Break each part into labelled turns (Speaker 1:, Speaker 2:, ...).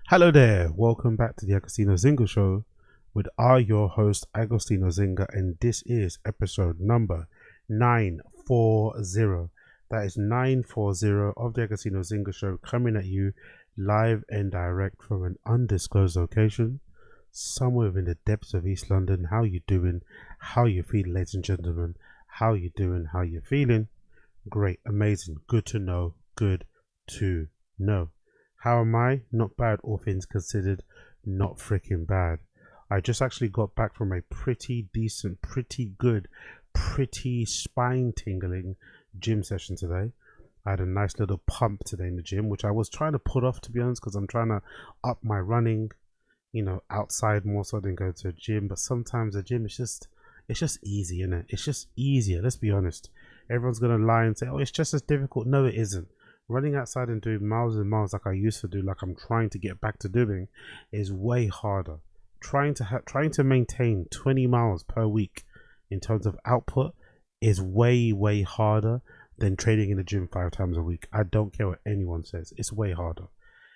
Speaker 1: Hello there, welcome back to the Agostino Zinga Show with your host Agostino Zinga, and this is episode number 940. That is 940 of the Agostino Zinga Show, coming at you live and direct from an undisclosed location somewhere in the depths of East London. How you doing? How you feeling, ladies and gentlemen? How you doing? How you feeling? Great, amazing, good to know, good to know. How am I? Not bad, all things considered, not freaking bad. I just actually got back from a pretty decent, pretty good, pretty spine tingling gym session today. I had a nice little pump today in the gym, which I was trying to put off, to be honest, because I'm trying to up my running, outside more so than go to a gym. But sometimes the gym is just easy, isn't it? It's just easier. Let's be honest. Everyone's gonna lie and say, "Oh, it's just as difficult." No, it isn't. Running outside and doing miles and miles like I used to do, like I'm trying to get back to doing, is way harder. Trying to maintain 20 miles per week in terms of output is way harder than training in the gym 5 times a week. I don't care what anyone says. It's way harder.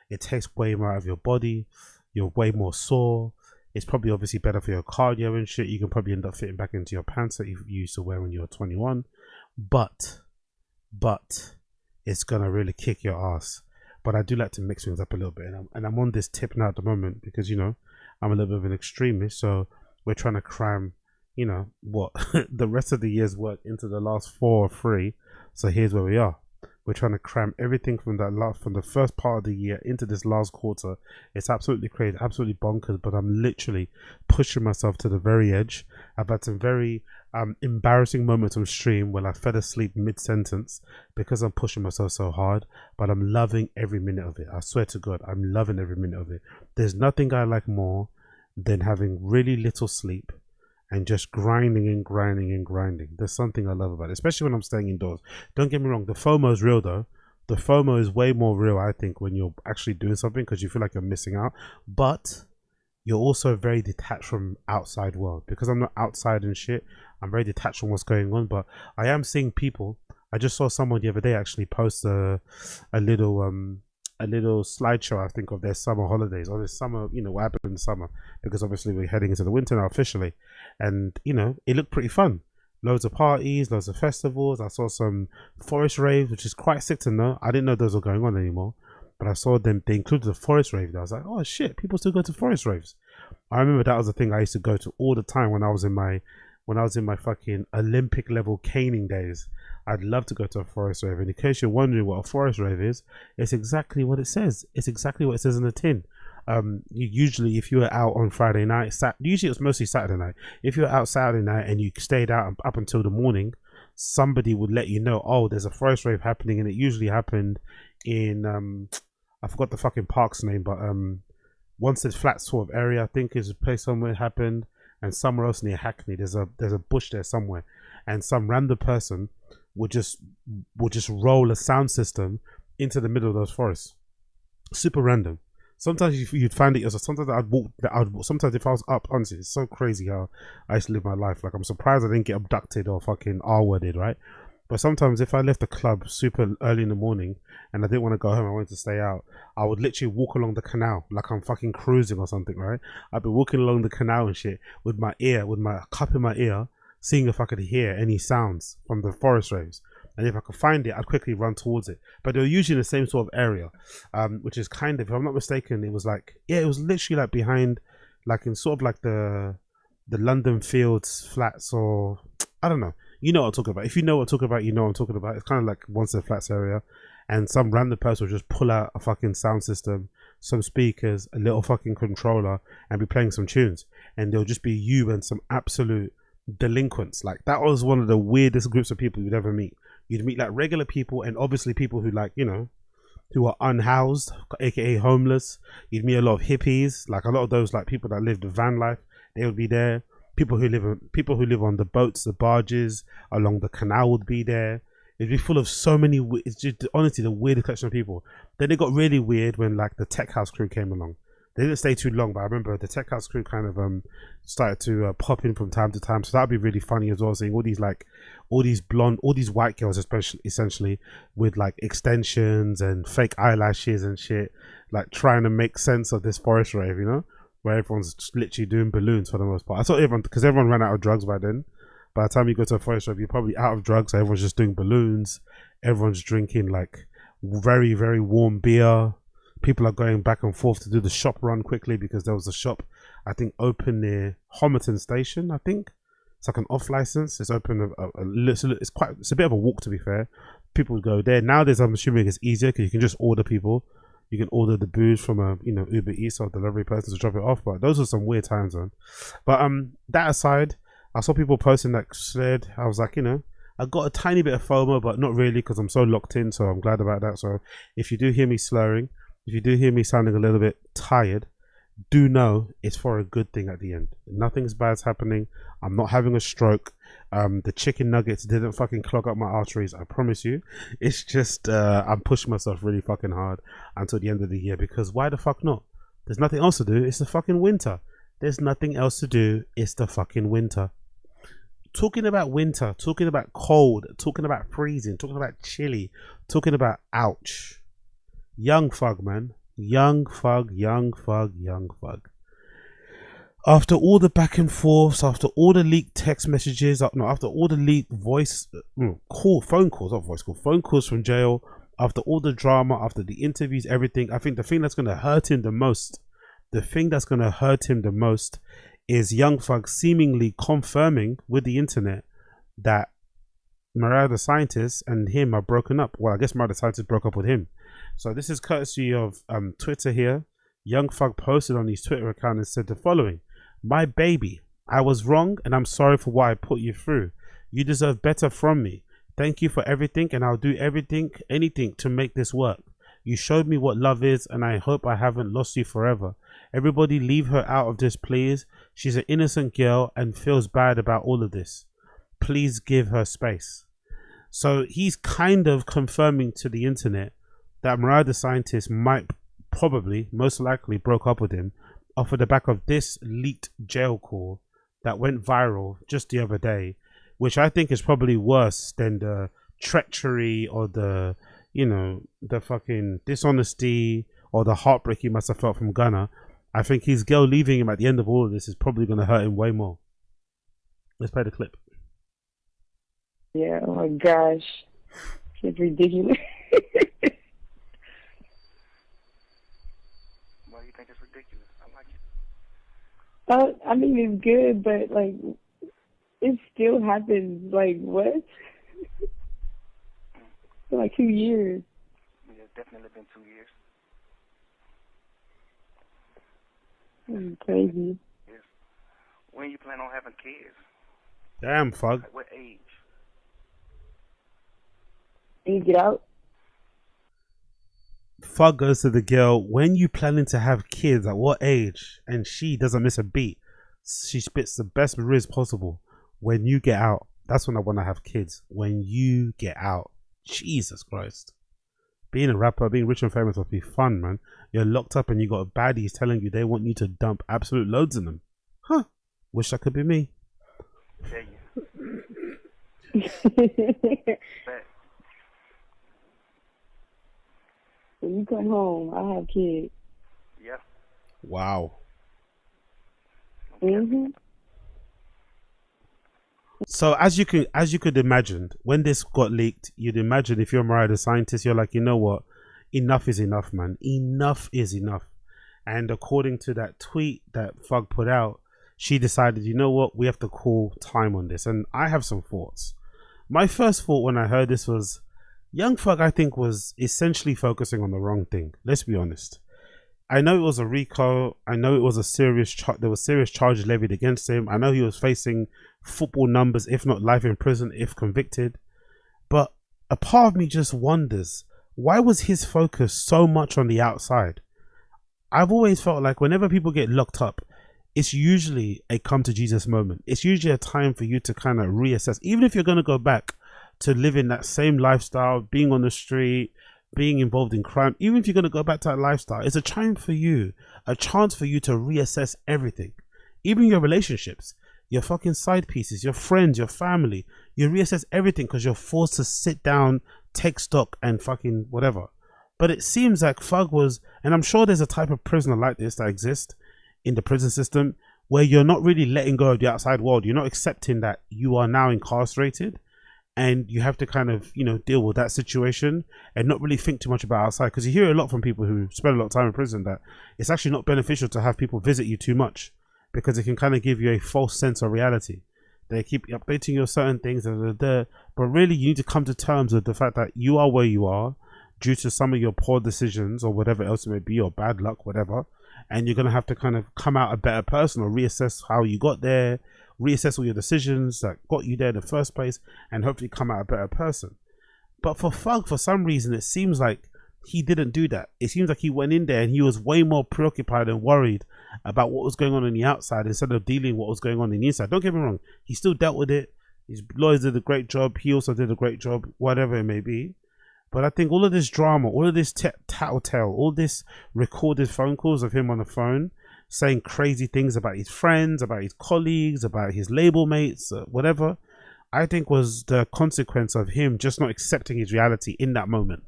Speaker 1: It takes way more out of your body. You're way more sore. It's probably obviously better for your cardio and shit. You can probably end up fitting back into your pants that you used to wear when you were 21. But it's gonna really kick your ass. But I do like to mix things up a little bit, and I'm on this tip now at the moment because I'm a little bit of an extremist. So we're trying to cram, what the rest of the year's work into the last 4 or 3. So here's where we are. We're trying to cram everything from the first part of the year into this last quarter. It's absolutely crazy, absolutely bonkers. But I'm literally pushing myself to the very edge. I've had some very embarrassing moments on stream when I fell asleep mid-sentence because I'm pushing myself so hard. But I'm loving every minute of it. I swear to God, I'm loving every minute of it. There's nothing I like more than having really little sleep and just grinding and grinding and grinding. There's something I love about it, especially when I'm staying indoors. Don't get me wrong, the FOMO is real though. The FOMO is way more real, I think, when you're actually doing something because you feel like you're missing out. But you're also very detached from outside world. Because I'm not outside and shit, I'm very detached from what's going on. But I am seeing people. I just saw someone the other day actually post a little slideshow, I think, of their summer holidays or this summer, what happened in the summer, because obviously we're heading into the winter now officially, and it looked pretty fun. Loads of parties, loads of festivals. I saw some forest raves, which is quite sick to know. I didn't know those were going on anymore, but I saw them. They included the forest rave. I was like, oh shit, people still go to forest raves. I remember that was the thing I used to go to all the time when I was in my fucking Olympic level caning days. I'd love to go to a forest rave. And in case you're wondering what a forest rave is, it's exactly what it says. It's exactly what it says in the tin. Usually, if you were out on Friday night, usually it was mostly Saturday night. If you were out Saturday night and you stayed out up until the morning, somebody would let you know, oh, there's a forest rave happening. And it usually happened in, I forgot the fucking park's name, but Wanstead Flat sort of area, I think is a place somewhere it happened. And somewhere else near Hackney, there's a bush there somewhere. And some random person would just roll a sound system into the middle of those forests. Super random. Sometimes you'd find it yourself. Sometimes I'd walk. Sometimes if I was up, honestly, it's so crazy how I used to live my life. Like, I'm surprised I didn't get abducted or fucking R-worded, right? But sometimes if I left the club super early in the morning and I didn't want to go home, I wanted to stay out, I would literally walk along the canal like I'm fucking cruising or something, right? I'd be walking along the canal and shit with my cup in my ear, seeing if I could hear any sounds from the forest raves. And if I could find it, I'd quickly run towards it. But they were usually in the same sort of area, which is kind of, if I'm not mistaken, it was literally like behind, like in sort of like the London Fields flats, or I don't know. You know what I'm talking about. If you know what I'm talking about, you know what I'm talking about. It's kind of like Wanstead Flats area. And some random person will just pull out a fucking sound system, some speakers, a little fucking controller, and be playing some tunes. And there'll just be you and some absolute delinquents. Like, that was one of the weirdest groups of people you'd ever meet. You'd meet like regular people and obviously people who who are unhoused, aka homeless. You'd meet a lot of hippies, like a lot of those like people that live the van life. They would be there. People who live on the boats, the barges along the canal would be there. It'd be full of so many. It's just honestly the weirdest collection of people. Then it got really weird when like the Tech House crew came along. They didn't stay too long, but I remember the Tech House crew kind of started to pop in from time to time. So that'd be really funny as well, seeing all these white girls, especially essentially with like extensions and fake eyelashes and shit, like trying to make sense of this forest rave, you know, where everyone's just literally doing balloons for the most part. I thought everyone, because everyone ran out of drugs by then. By the time you go to a forest rave, you're probably out of drugs. So everyone's just doing balloons. Everyone's drinking like very, very warm beer. People are going back and forth to do the shop run quickly because there was a shop, I think, open near Homerton Station. I think it's like an off license. It's open it's a bit of a walk, to be fair. People would go there nowadays. I'm assuming it's easier because you can just order people. You can order the booze from a Uber Eats or delivery person to drop it off. But those are some weird times, man. But that aside, I saw people posting that sled. I was like, I got a tiny bit of FOMO, but not really because I'm so locked in. So I'm glad about that. So if you do hear me slurring, if you do hear me sounding a little bit tired, do know it's for a good thing at the end. Nothing's bad's happening. I'm not having a stroke. The chicken nuggets didn't fucking clog up my arteries, I promise you. It's just I'm pushing myself really fucking hard until the end of the year, because why the fuck not? There's nothing else to do. It's the fucking winter. There's nothing else to do. It's the fucking winter. Talking about winter, talking about cold, talking about freezing, talking about chilly, talking about ouch. Young Thug, man. Young Thug. After all the back and forths, after all the leaked text messages, after all the leaked phone calls from jail, after all the drama, after the interviews, everything, I think the thing that's going to hurt him the most, is Young Thug seemingly confirming with the internet that Mariah the Scientist and him are broken up. Well, I guess Mariah the Scientist broke up with him. So this is courtesy of Twitter here. Young Thug posted on his Twitter account and said the following: "My baby, I was wrong and I'm sorry for what I put you through. You deserve better from me. Thank you for everything, and I'll do anything to make this work. You showed me what love is, and I hope I haven't lost you forever. Everybody leave her out of this, please. She's an innocent girl and feels bad about all of this. Please give her space." So he's kind of confirming to the internet that Mariah the Scientist most likely broke up with him off of the back of this leaked jail call that went viral just the other day, which I think is probably worse than the treachery or the fucking dishonesty or the heartbreak he must have felt from Gunna. I think his girl leaving him at the end of all of this is probably going to hurt him way more. Let's play the clip.
Speaker 2: Yeah, oh my gosh. It's ridiculous.
Speaker 3: Why do you think it's ridiculous? I like it.
Speaker 2: I mean, it's good, but, like, it still happens. Like, what? For like 2 years.
Speaker 3: Yeah, it's definitely been 2 years.
Speaker 2: Crazy.
Speaker 3: Yes. When you plan on having kids?
Speaker 1: Damn, Thug.
Speaker 3: Like what age?
Speaker 2: When you get out?
Speaker 1: Thug goes to the girl, when you planning to have kids, at what age? And she doesn't miss a beat. She spits the best riz possible. When you get out, that's when I want to have kids. When you get out. Jesus Christ. Being a rapper, being rich and famous must be fun, man. You're locked up and you got baddies telling you they want you to dump absolute loads in them. Huh. Wish that could be me.
Speaker 3: Tell you. But
Speaker 2: when you come home, I have kids.
Speaker 3: yeah.
Speaker 1: Wow. So as you could imagine, when this got leaked, you'd imagine if you're Mariah the Scientist, you're like, you know what? Enough is enough, man. Enough is enough. And according to that tweet that Thug put out, she decided, you know what? We have to call time on this. And I have some thoughts. My first thought when I heard this was, Young Thug, I think, was essentially focusing on the wrong thing. Let's be honest. I know it was a RICO. I know it was a serious there was serious charges levied against him. I know he was facing football numbers, if not life in prison, if convicted. But a part of me just wonders, why was his focus so much on the outside? I've always felt like whenever people get locked up, it's usually a come to Jesus moment. It's usually a time for you to kind of reassess. Even if you're going to go back to living that same lifestyle, being on the street, being involved in crime, even if you're going to go back to that lifestyle, it's a time for you, a chance for you to reassess everything. Even your relationships, your fucking side pieces, your friends, your family, you reassess everything because you're forced to sit down, take stock and fucking whatever. But it seems like Thug was, and I'm sure there's a type of prisoner like this that exists in the prison system where you're not really letting go of the outside world. You're not accepting that you are now incarcerated and you have to kind of, you know, deal with that situation and not really think too much about outside. Because you hear a lot from people who spend a lot of time in prison that it's actually not beneficial to have people visit you too much, because it can kind of give you a false sense of reality. They keep updating you on certain things, but really you need to come to terms with the fact that you are where you are due to some of your poor decisions or whatever else it may be, or bad luck, whatever. And you're going to have to kind of come out a better person, or reassess how you got there, reassess all your decisions that got you there in the first place, and hopefully come out a better person. But for Thug, for some reason, it seems like he didn't do that. It seems like he went in there and he was way more preoccupied and worried about what was going on the outside instead of dealing with what was going on in the inside. Don't get me wrong, he still dealt with it. His lawyers did a great job. He also did a great job, whatever it may be. But I think all of this drama, all of this tattletale, all this recorded phone calls of him on the phone saying crazy things about his friends, about his colleagues, about his label mates, whatever, I think was the consequence of him just not accepting his reality in that moment.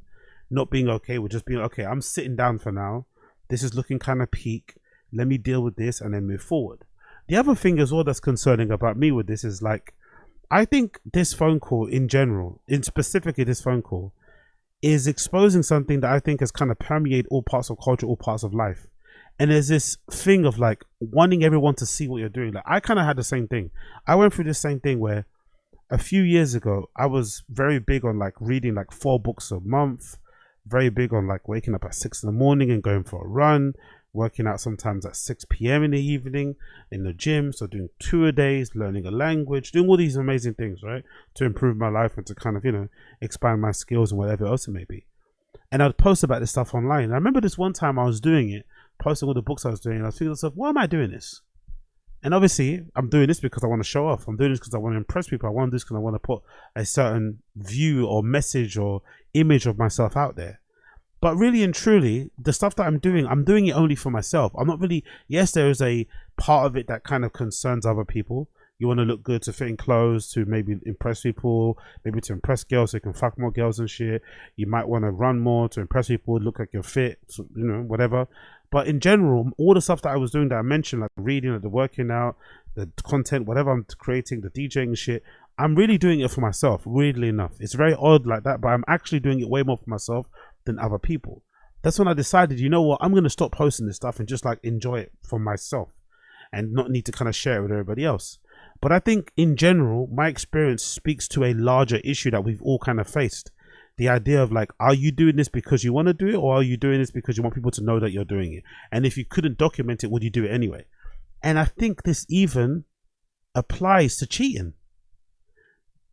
Speaker 1: Not being okay with just being, okay, I'm sitting down for now. This is looking kind of peak. Let me deal with this and then move forward. The other thing as well that's concerning about me with this is, like, I think this phone call in general, in specifically this phone call, is exposing something that I think has kind of permeated all parts of culture, all parts of life. And there's this thing of like wanting everyone to see what you're doing. Like, I kind of had the same thing. I went through the same thing where a few years ago, I was very big on like reading like 4 books a month, very big on like waking up at 6 in the morning and going for a run, working out sometimes at 6 p.m. in the evening in the gym. So doing 2 a day, learning a language, doing all these amazing things, right? To improve my life and to kind of, you know, expand my skills and whatever else it may be. And I'd post about this stuff online. And I remember this one time I was doing it, posting all the books I was doing, and I was thinking to myself, why am I doing this? And obviously I'm doing this because I want to show off. I'm doing this because I want to impress people. I want to do this because I want to put a certain view or message or image of myself out there. But really and truly, the stuff that I'm doing it only for myself. I'm not really, yes, there is a part of it that kind of concerns other people. You want to look good to fit in clothes, to maybe impress people, maybe to impress girls so you can fuck more girls and shit. You might want to run more to impress people, look like you're fit, so, you know, whatever. But in general, all the stuff that I was doing that I mentioned, like the reading, like the working out, the content, whatever I'm creating, the DJing shit, I'm really doing it for myself, weirdly enough. It's very odd like that, but I'm actually doing it way more for myself than other people. That's when I decided, you know what, I'm going to stop posting this stuff and just like enjoy it for myself and not need to kind of share it with everybody else. But I think in general, my experience speaks to a larger issue that we've all kind of faced. The idea of like, are you doing this because you want to do it, or are you doing this because you want people to know that you're doing it? And if you couldn't document it, would you do it anyway? And I think this even applies to cheating.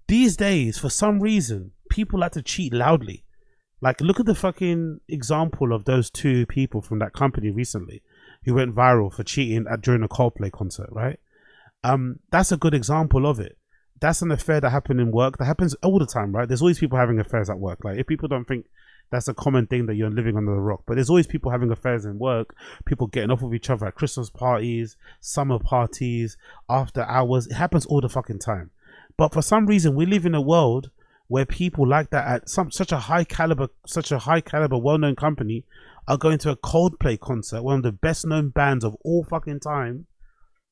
Speaker 1: These days, for some reason, people like to cheat loudly. Like, look at the fucking example of those 2 people from that company recently who went viral for cheating during a Coldplay concert, right? That's a good example of it. That's an affair that happened in work. That happens all the time, right? There's always people having affairs at work. Like, if people don't think that's a common thing, that you're living under the rock. But there's always people having affairs in work, people getting off with each other at Christmas parties, summer parties, after hours. It happens all the fucking time. But for some reason, we live in a world where people like that at such a high caliber, well-known company are going to a Coldplay concert, one of the best known bands of all fucking time,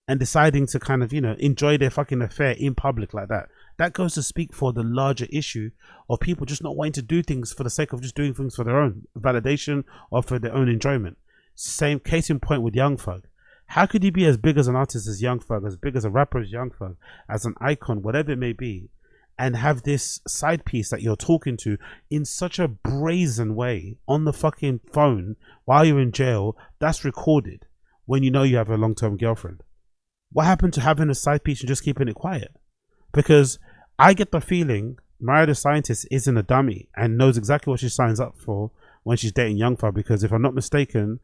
Speaker 1: and deciding to kind of, you know, enjoy their fucking affair in public like that. That goes to speak for the larger issue of people just not wanting to do things for the sake of just doing things for their own validation or for their own enjoyment. Same case in point with Young Thug. How could you be as big as an artist as Young Thug, as big as a rapper as Young Thug, as an icon, whatever it may be, and have this side piece that you're talking to in such a brazen way on the fucking phone while you're in jail, that's recorded when you know you have a long-term girlfriend? What happened to having a side piece and just keeping it quiet? Because I get the feeling Mariah the Scientist isn't a dummy and knows exactly what she signs up for when she's dating Young Thug. Because if I'm not mistaken,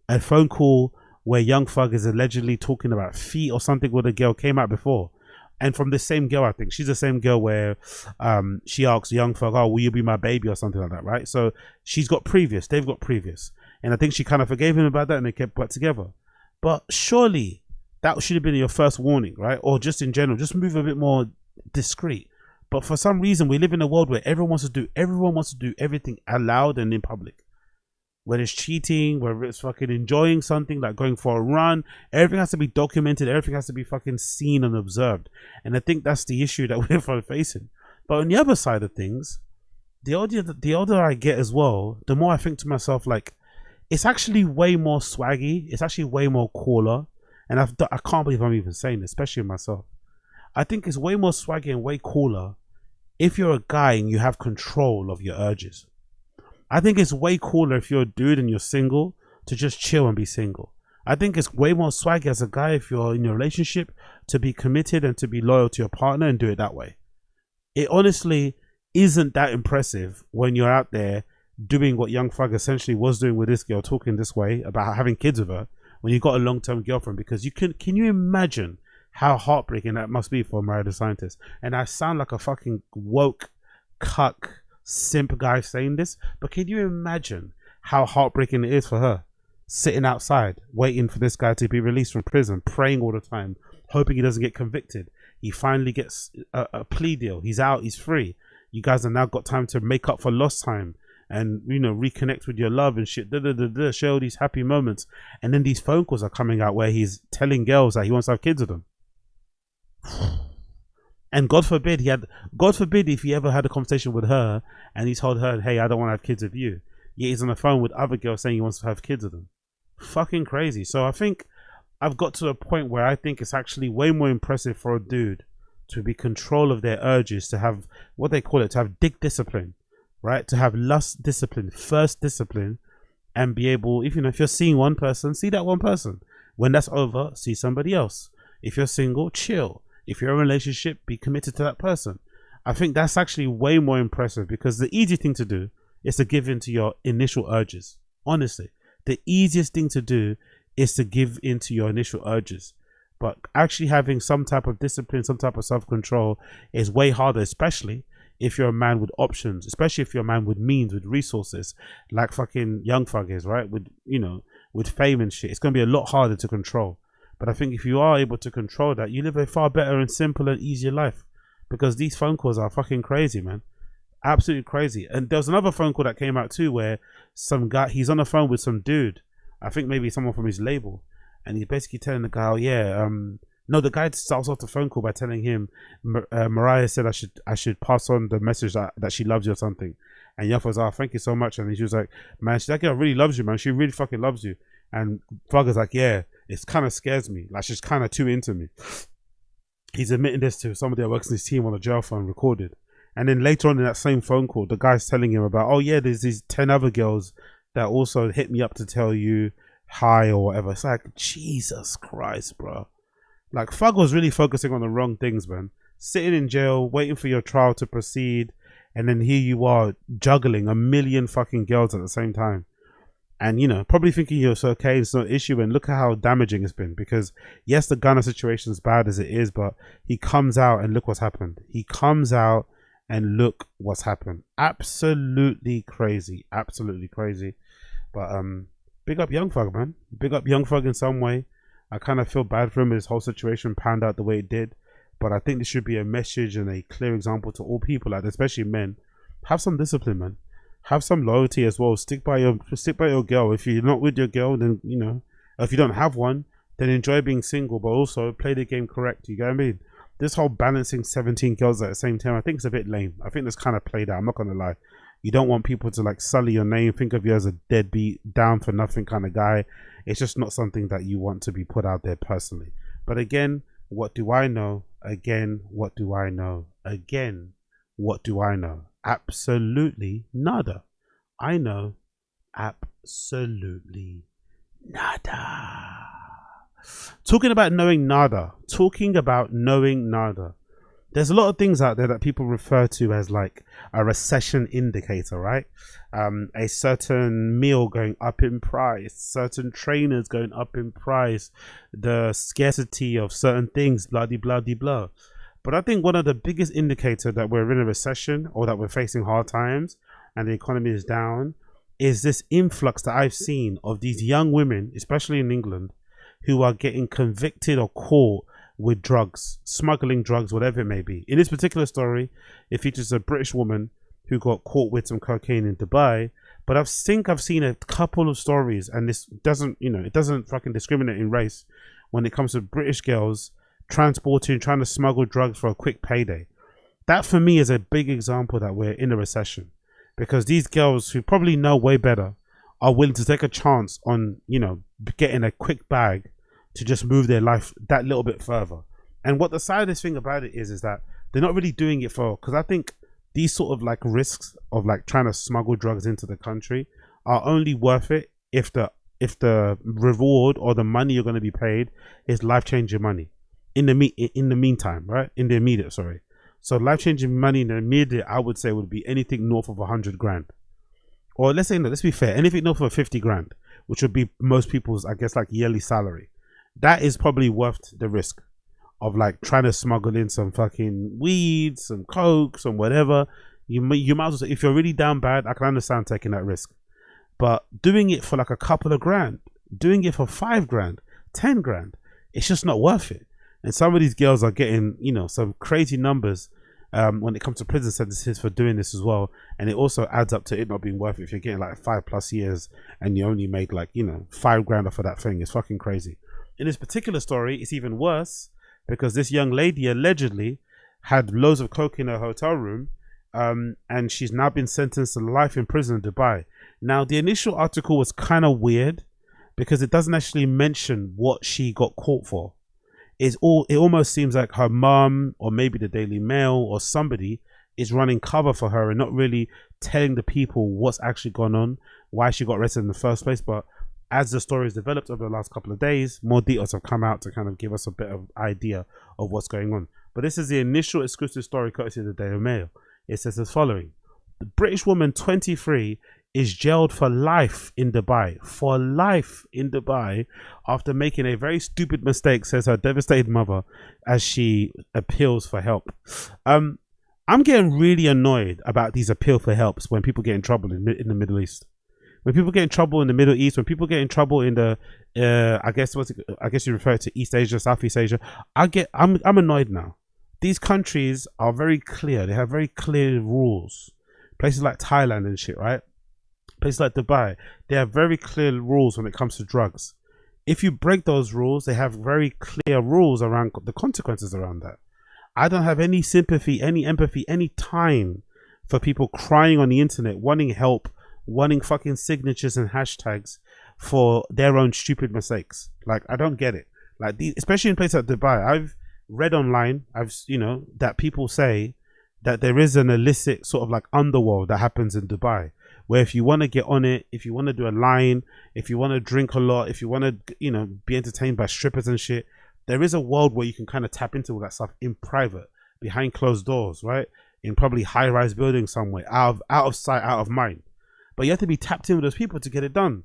Speaker 1: a phone call where Young Thug is allegedly talking about feet or something with a girl came out before. And from the same girl, I think. She's the same girl where she asks Young Thug, oh, will you be my baby or something like that, right? So she's got previous. They've got previous. And I think she kind of forgave him about that and they kept back together. But surely that should have been your first warning, right? Or just in general, just move a bit more discreet. But for some reason, we live in a world where everyone wants to do everything aloud and in public. whether it's cheating, whether it's fucking enjoying something, like going for a run. Everything has to be documented. Everything has to be fucking seen and observed. And I think that's the issue that we're facing. But on the other side of things, the older I get as well, the more I think to myself, like, it's actually way more swaggy. It's actually way more cooler. And I can't believe I'm even saying this, especially myself. I think it's way more swaggy and way cooler if you're a guy and you have control of your urges. I think it's way cooler if you're a dude and you're single to just chill and be single. I think it's way more swaggy as a guy if you're in a relationship to be committed and to be loyal to your partner and do it that way. It honestly isn't that impressive when you're out there doing what Young Thug essentially was doing with this girl, talking this way about having kids with her when you got a long-term girlfriend. Because can you imagine how heartbreaking that must be for Mariah the Scientist? And I sound like a fucking woke cuck simp guy saying this, but can you imagine how heartbreaking it is for her, sitting outside waiting for this guy to be released from prison, praying all the time, hoping he doesn't get convicted. He finally gets a plea deal, he's out, he's free. You guys have now got time to make up for lost time and, you know, reconnect with your love and shit, share all these happy moments. And then these phone calls are coming out where he's telling girls that he wants to have kids with them. And God forbid if he ever had a conversation with her and he told her, hey, I don't want to have kids with you. Yet he's on the phone with other girls saying he wants to have kids with them. Fucking crazy. So I think I've got to a point where I think it's actually way more impressive for a dude to be control of their urges, to have what they call it, to have dick discipline, right? To have lust discipline, first discipline, and be able, if you're seeing one person, see that one person. When that's over, see somebody else. If you're single, chill. If you're in a relationship, be committed to that person. I think that's actually way more impressive, because the easy thing to do is to give in to your initial urges. Honestly, the easiest thing to do is to give in to your initial urges. But actually having some type of discipline, some type of self-control is way harder, especially if you're a man with options, especially if you're a man with means, with resources, like fucking Young Thug is, right? With, you know, with fame and shit. It's going to be a lot harder to control. But I think if you are able to control that, you live a far better and simpler and easier life. Because these phone calls are fucking crazy, man. Absolutely crazy. And there was another phone call that came out too, where some guy, he's on the phone with some dude, I think maybe someone from his label, and he's basically telling the guy, oh yeah, no, the guy starts off the phone call by telling him, Mariah said I should pass on the message that she loves you or something. And Young was, oh, thank you so much. And she was like, man, that girl really loves you, man. She really fucking loves you. And Thugger's like, yeah, it kind of scares me. Like, she's kind of too into me. He's admitting this to somebody that works in his team on a jail phone, recorded. And then later on in that same phone call, the guy's telling him about, oh yeah, there's these 10 other girls that also hit me up to tell you hi or whatever. It's like, Jesus Christ, bro. Like, Thug was really focusing on the wrong things, man. Sitting in jail, waiting for your trial to proceed, and then here you are juggling a million fucking girls at the same time. And, you know, probably thinking you're so okay, it's not an issue. And look at how damaging it's been. Because, yes, the Gunner situation is bad as it is, but he comes out and look what's happened. He comes out and look what's happened. Absolutely crazy. Absolutely crazy. But big up Young Thug, man. Big up Young Thug in some way. I kind of feel bad for him. His whole situation panned out the way it did. But I think this should be a message and a clear example to all people, like especially men. Have some discipline, man. Have some loyalty as well. Stick by your girl. If you're not with your girl, then, you know, if you don't have one, then enjoy being single, but also play the game correct. You get what I mean? This whole balancing 17 girls at the same time, I think it's a bit lame. I think that's kind of played out. I'm not gonna lie. You don't want people to like sully your name, think of you as a deadbeat, down for nothing kind of guy. It's just not something that you want to be put out there personally. But again, what do I know? Again, what do I know? Again, what do I know? Absolutely nada. I know absolutely nada. Talking about knowing nada. There's a lot of things out there that people refer to as like a recession indicator, right? A certain meal going up in price, certain trainers going up in price, the scarcity of certain things, blah de blah de blah. But I think one of the biggest indicators that we're in a recession or that we're facing hard times and the economy is down is this influx that I've seen of these young women, especially in England, who are getting convicted or caught with drugs, smuggling drugs, whatever it may be. In this particular story, it features a British woman who got caught with some cocaine in Dubai, But I've seen a couple of stories, and this doesn't, it doesn't fucking discriminate in race when it comes to British girls transporting, trying to smuggle drugs for a quick payday. That for me is a big example that we're in a recession, because these girls who probably know way better are willing to take a chance on, getting a quick bag to just move their life that little bit further. And what the saddest thing about it is that they're not really doing it because I think these sort of like risks of like trying to smuggle drugs into the country are only worth it if the reward or the money you're going to be paid is life-changing money in the meantime, right? In the immediate, sorry. So life-changing money in the immediate, I would say, would be anything north of 100 grand. Or let's be fair, anything north of 50 grand, which would be most people's, I guess, like yearly salary. That is probably worth the risk of like trying to smuggle in some fucking weed, some coke, some whatever. You might as well say, if you're really down bad, I can understand taking that risk. But doing it for like a couple of grand, doing it for 5 grand, 10 grand, it's just not worth it. And some of these girls are getting, some crazy numbers when it comes to prison sentences for doing this as well. And it also adds up to it not being worth it if you're getting like 5+ years and you only made like, 5 grand off of that thing. It's fucking crazy. In this particular story, it's even worse because this young lady allegedly had loads of coke in her hotel room, and she's now been sentenced to life in prison in Dubai. Now, the initial article was kind of weird because it doesn't actually mention what she got caught for. It almost seems like her mum or maybe the Daily Mail or somebody is running cover for her and not really telling the people what's actually gone on, why she got arrested in the first place. But as the story has developed over the last couple of days, more details have come out to kind of give us a bit of idea of what's going on. But this is the initial exclusive story courtesy of the Daily Mail. It says as following: the British woman, 23, is jailed for life in Dubai. For life in Dubai after making a very stupid mistake, says her devastated mother as she appeals for help. I'm getting really annoyed about these appeal for helps when people get in trouble in the Middle East. When people get in trouble in the Middle East, when people get in trouble in the, I guess you refer to East Asia, Southeast Asia. I'm annoyed now. These countries are very clear. They have very clear rules. Places like Thailand and shit, right? Places like Dubai, they have very clear rules when it comes to drugs. If you break those rules, they have very clear rules around the consequences around that. I don't have any sympathy, any empathy, any time for people crying on the internet, wanting help, wanting fucking signatures and hashtags for their own stupid mistakes. Like, I don't get it. Like, especially in places like Dubai, I've read online, that people say that there is an illicit sort of like underworld that happens in Dubai, where if you want to get on it, if you want to do a line, if you want to drink a lot, if you want to, be entertained by strippers and shit, there is a world where you can kind of tap into all that stuff in private, behind closed doors, right? In probably high-rise buildings somewhere, out of sight, out of mind. But you have to be tapped in with those people to get it done.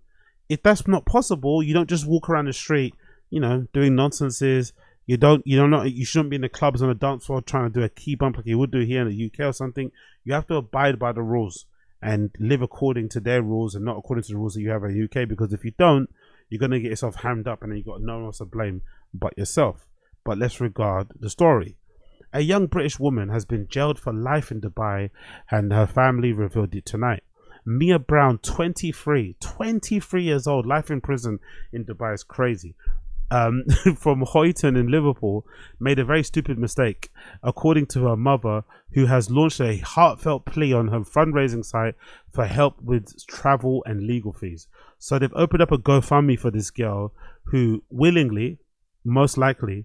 Speaker 1: If that's not possible, you don't just walk around the street, doing nonsenses. You shouldn't be in the clubs on the dance floor trying to do a key bump like you would do here in the UK or something. You have to abide by the rules and live according to their rules and not according to the rules that you have in the UK, because if you don't, you're going to get yourself hammed up and then you've got no one else to blame but yourself. But let's regard the story. A young British woman has been jailed for life in Dubai, and her family revealed it tonight. Mia Brown, 23 years old, life in prison in Dubai is crazy. From Hoyton in Liverpool, made a very stupid mistake, according to her mother, who has launched a heartfelt plea on her fundraising site for help with travel and legal fees. So they've opened up a GoFundMe for this girl who willingly, most likely,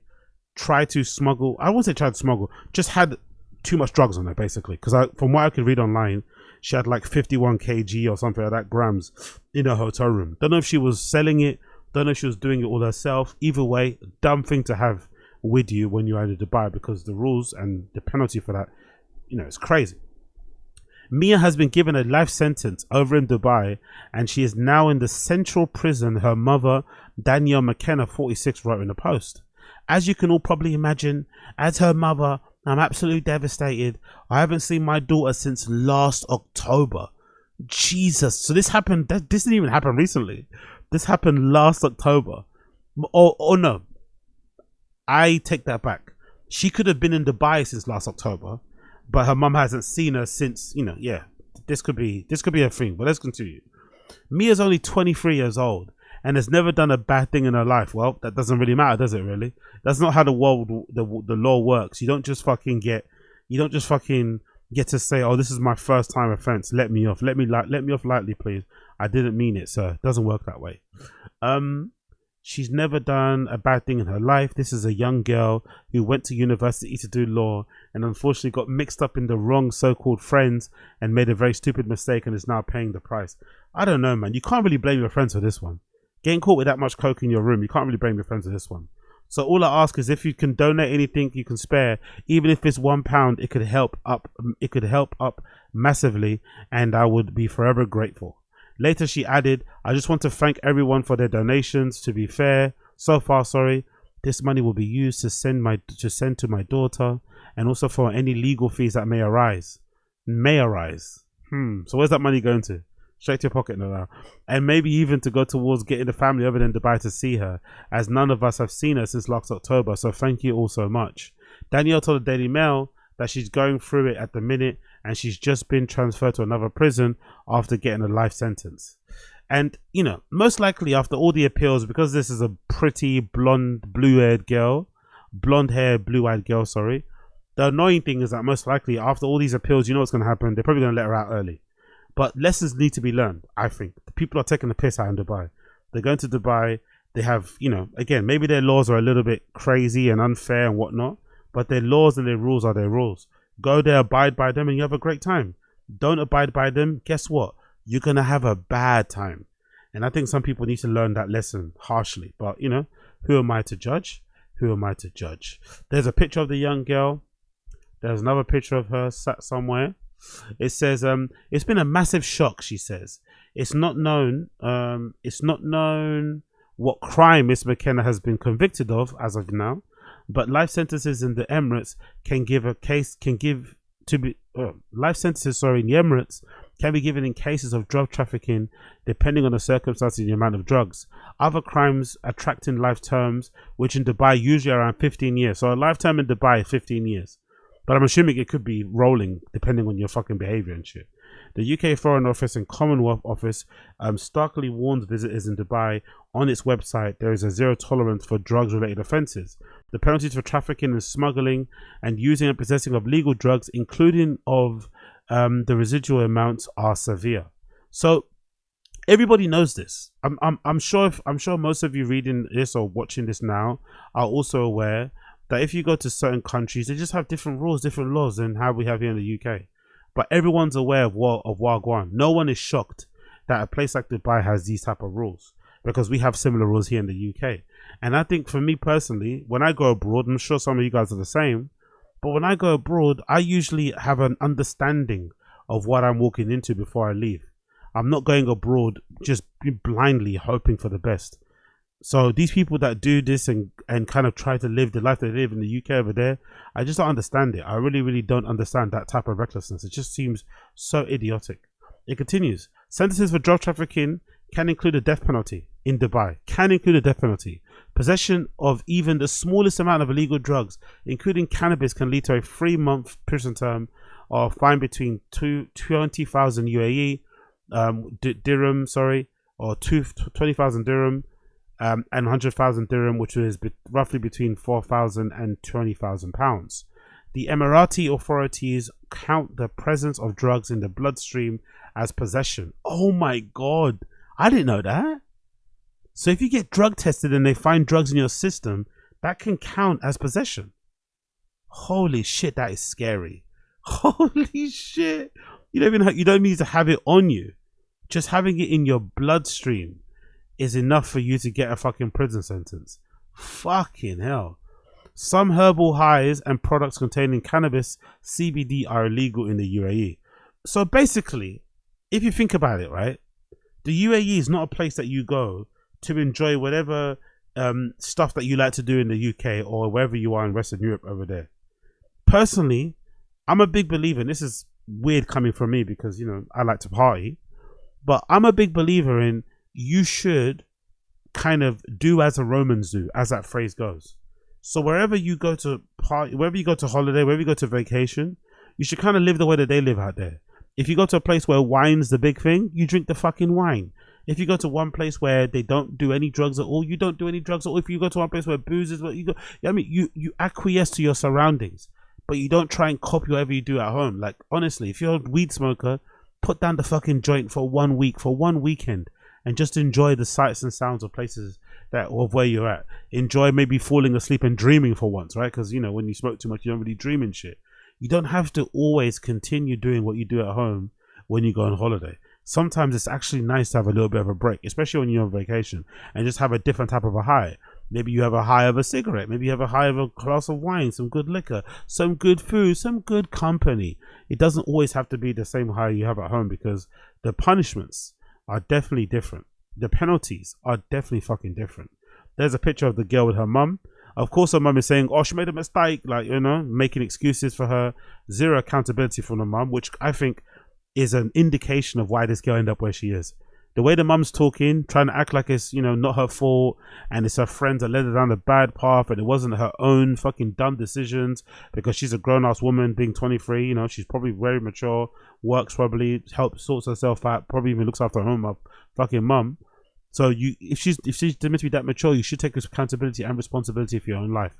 Speaker 1: tried to smuggle, I won't say tried to smuggle, just had too much drugs on her, basically. Because from what I could read online, she had like 51 kg or something like that, grams, in her hotel room. Don't know if she was selling it, don't know if she was doing it all herself. Either way, dumb thing to have with you when you're in Dubai, because the rules and the penalty for that, it's crazy. Mia has been given a life sentence over in Dubai, and she is now in the central prison, her mother, Danielle McKenna, 46, wrote in a post. As you can all probably imagine, as her mother, I'm absolutely devastated. I haven't seen my daughter since last October. Jesus. So this happened, this didn't even happen recently. This happened last October. Oh no. I take that back. She could have been in Dubai since last October, but her mum hasn't seen her since, this could be a thing. But let's continue. Mia's only 23 years old and has never done a bad thing in her life. Well, that doesn't really matter, does it? Really, that's not how the law works. You don't just fucking get to say, oh, this is my first time offense. Let me off lightly, please. I didn't mean it, sir. It doesn't work that way. She's never done a bad thing in her life. This is a young girl who went to university to do law and unfortunately got mixed up in the wrong so-called friends and made a very stupid mistake and is now paying the price. I don't know, man. You can't really blame your friends for this one. Getting caught with that much coke in your room, you can't really blame your friends for this one. So all I ask is if you can donate anything you can spare, even if it's £1, it could help up massively, and I would be forever grateful. Later she added, I just want to thank everyone for their donations. To be fair, so far, this money will be used to send to my daughter and also for any legal fees that may arise. So where's that money going to? Straight to your pocket now. And maybe even to go towards getting the family over in Dubai to see her, as none of us have seen her since last October. So thank you all so much. Danielle told the Daily Mail that she's going through it at the minute and she's just been transferred to another prison after getting a life sentence. And, you know, most likely after all the appeals, because this is a pretty blonde, blue-haired girl, blonde-haired, blue-eyed girl, the annoying thing is that most likely after all these appeals, you know what's going to happen? They're probably going to let her out early. But lessons need to be learned, I think. The people are taking the piss out in Dubai. They're going to Dubai. They have, you know, again, maybe their laws are a little bit crazy and unfair and whatnot, but their laws and their rules are their rules. Go there, abide by them, and you have a great time. Don't abide by them, guess what? You're going to have a bad time. And I think some people need to learn that lesson harshly. But, you know, who am I to judge? Who am I to judge? There's a picture of the young girl. There's another picture of her sat somewhere. It says, it's been a massive shock, she says. It's not known what crime Miss McKenna has been convicted of as of now, but life sentences in the Emirates life sentences in the Emirates can be given in cases of drug trafficking, depending on the circumstances and the amount of drugs. Other crimes attracting life terms, which in Dubai usually are around 15 years. So a life term in Dubai is 15 years. But I'm assuming it could be rolling depending on your fucking behavior and shit. The UK Foreign Office and Commonwealth Office starkly warns visitors in Dubai on its website there is a zero tolerance for drugs-related offences. The penalties for trafficking and smuggling and using and possessing of legal drugs, including of the residual amounts, are severe. So everybody knows this. I'm sure most of you reading this or watching this now are also aware that if you go to certain countries, they just have different rules, different laws than how we have here in the UK. But everyone's aware of Wagwan. No one is shocked that a place like Dubai has these type of rules, because we have similar rules here in the UK. And I think for me personally, when I go abroad, I'm sure some of you guys are the same, but when I go abroad, I usually have an understanding of what I'm walking into before I leave. I'm not going abroad just blindly hoping for the best. So these people that do this and kind of try to live the life they live in the UK over there, I just don't understand it. I really, really don't understand that type of recklessness. It just seems so idiotic. It continues. Sentences for drug trafficking can include a death penalty in Dubai. Can include a death penalty. Possession of even the smallest amount of illegal drugs, including cannabis, can lead to a 3-month prison term or fine between 20,000 UAE dirham, or 20,000 dirham. And 100,000 dirham, which is roughly between 4,000 and 20,000 pounds. The Emirati authorities count the presence of drugs in the bloodstream as possession. Oh my God, I didn't know that. So if you get drug tested and they find drugs in your system, that can count as possession. Holy shit, that is scary. Holy shit. You don't need to have it on you. Just having it in your bloodstream is enough for you to get a fucking prison sentence. Fucking hell. Some herbal highs and products containing cannabis, CBD, are illegal in the UAE. So basically, if you think about it, right, the UAE is not a place that you go to enjoy whatever stuff that you like to do in the UK or wherever you are in Western Europe over there. Personally, I'm a big believer, and this is weird coming from me because, you know, I like to party, but I'm a big believer in you should kind of do as the Romans do, as that phrase goes. So wherever you go to party, wherever you go to holiday, wherever you go to vacation, you should kind of live the way that they live out there. If you go to a place where wine's the big thing, you drink the fucking wine. If you go to one place where they don't do any drugs at all, you don't do any drugs at all. If you go to one place where booze is what you go, I mean, you acquiesce to your surroundings, but you don't try and copy whatever you do at home. Like, honestly, if you're a weed smoker, put down the fucking joint for 1 week, for one weekend, and just enjoy the sights and sounds of places of where you're at. Enjoy maybe falling asleep and dreaming for once, right? Because, you know, when you smoke too much, you don't really dream and shit. You don't have to always continue doing what you do at home when you go on holiday. Sometimes it's actually nice to have a little bit of a break, especially when you're on vacation, and just have a different type of a high. Maybe you have a high of a cigarette. Maybe you have a high of a glass of wine, some good liquor, some good food, some good company. It doesn't always have to be the same high you have at home, because the punishments are definitely different. The penalties are definitely fucking different. There's a picture of the girl with her mum. Of course, her mum is saying, oh, she made a mistake, like, you know, making excuses for her. Zero accountability from the mum, which I think is an indication of why this girl ended up where she is. The way the mum's talking, trying to act like it's, you know, not her fault, and it's her friends that led her down the bad path, and it wasn't her own fucking dumb decisions, because she's a grown-ass woman being 23, you know, she's probably very mature, works probably, helps, sorts herself out, probably even looks after her own fucking mum. So if she's meant to be that mature, you should take accountability and responsibility for your own life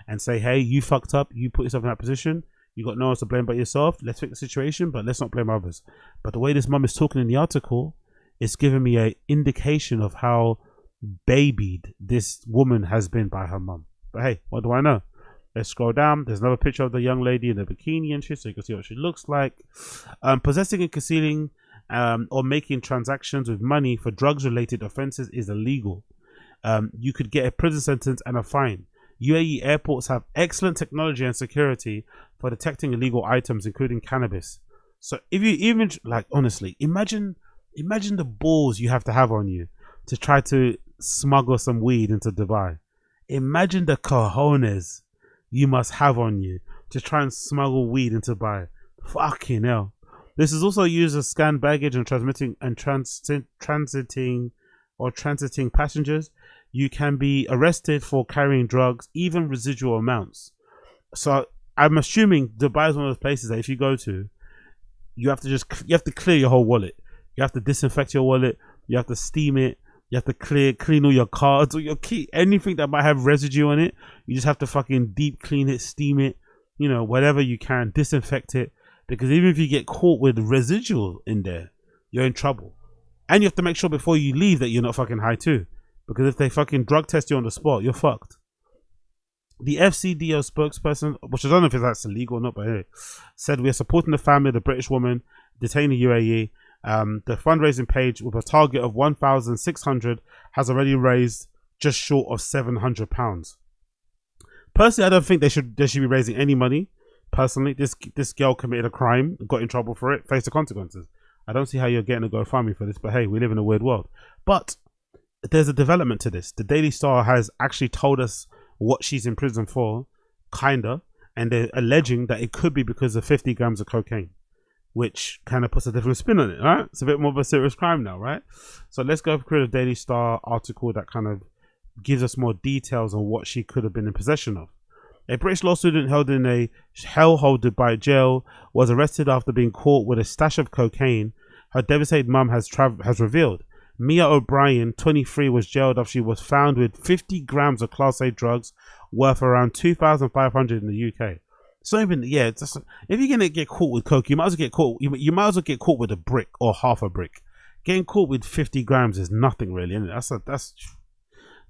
Speaker 1: and say, hey, you fucked up, you put yourself in that position, you got no one else to blame but yourself. Let's fix the situation, but let's not blame others. But the way this mum is talking in the article, it's giving me an indication of how babied this woman has been by her mum. But hey, what do I know? Let's scroll down. There's another picture of the young lady in the bikini and shit, so you can see what she looks like. Possessing and concealing or making transactions with money for drugs-related offences is illegal. You could get a prison sentence and a fine. UAE airports have excellent technology and security for detecting illegal items, including cannabis. So if you even, like, honestly, imagine the balls you have to have on you to try to smuggle some weed into Dubai. Imagine the cojones you must have on you to try and smuggle weed into Dubai. Fucking hell. This is also used as scan baggage and transiting passengers. You can be arrested for carrying drugs, even residual amounts. So I'm assuming Dubai is one of those places that if you go to, you have to clear your whole wallet. You have to disinfect your wallet. You have to steam it. You have to clean all your cards or your key, anything that might have residue on it. You just have to fucking deep clean it, steam it, you know, whatever you can, disinfect it. Because even if you get caught with residual in there, you're in trouble. And you have to make sure before you leave that you're not fucking high too. Because if they fucking drug test you on the spot, you're fucked. The FCDO spokesperson, which I don't know if that's illegal or not, but hey, said we are supporting the family of the British woman detained in UAE. The fundraising page with a target of 1,600 has already raised just short of £700. Personally, I don't think they should be raising any money. Personally, this girl committed a crime, got in trouble for it, faced the consequences. I don't see how you're getting a GoFundMe for this, but hey, we live in a weird world. But there's a development to this. The Daily Star has actually told us what she's in prison for, kinda, and they're alleging that it could be because of 50 grams of cocaine, which kind of puts a different spin on it, right? It's a bit more of a serious crime now, right? So let's go through the Daily Star article that kind of gives us more details on what she could have been in possession of. A British law student held in a hellhole Dubai jail was arrested after being caught with a stash of cocaine. Her devastated mum has revealed. Mia O'Brien, 23, was jailed after she was found with 50 grams of Class A drugs worth around 2,500 in the UK. So even, yeah, just, if you're gonna get caught with coke, you might as well get caught. You might as well get caught with a brick or half a brick. Getting caught with 50 grams is nothing really, isn't it? That's.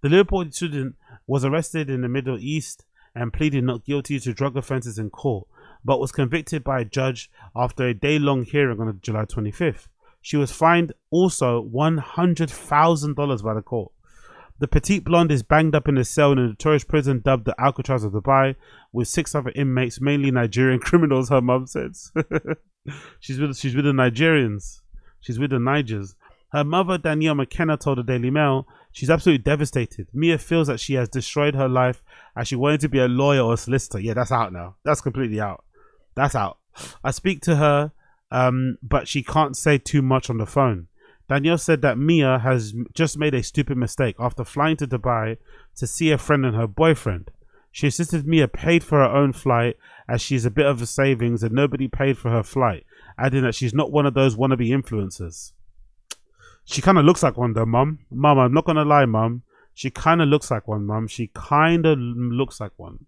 Speaker 1: The Liverpool student was arrested in the Middle East and pleaded not guilty to drug offences in court, but was convicted by a judge after a day-long hearing on July 25th. She was fined also $100,000 by the court. The petite blonde is banged up in a cell in a notorious prison dubbed the Alcatraz of Dubai, with 6 other inmates, mainly Nigerian criminals, her mum says. She's with the Nigerians. She's with the Nigers. Her mother, Danielle McKenna, told the Daily Mail, she's absolutely devastated. Mia feels that she has destroyed her life as she wanted to be a lawyer or a solicitor. Yeah, that's out now. That's completely out. That's out. I speak to her, but she can't say too much on the phone. Danielle said that Mia has just made a stupid mistake after flying to Dubai to see a friend and her boyfriend. She insisted Mia paid for her own flight as she's a bit of a savings and nobody paid for her flight. adding that she's not one of those wannabe influencers. She kind of looks like one though, Mum. Mum, I'm not gonna lie, Mum. She kind of looks like one, Mum. She kind of looks like one.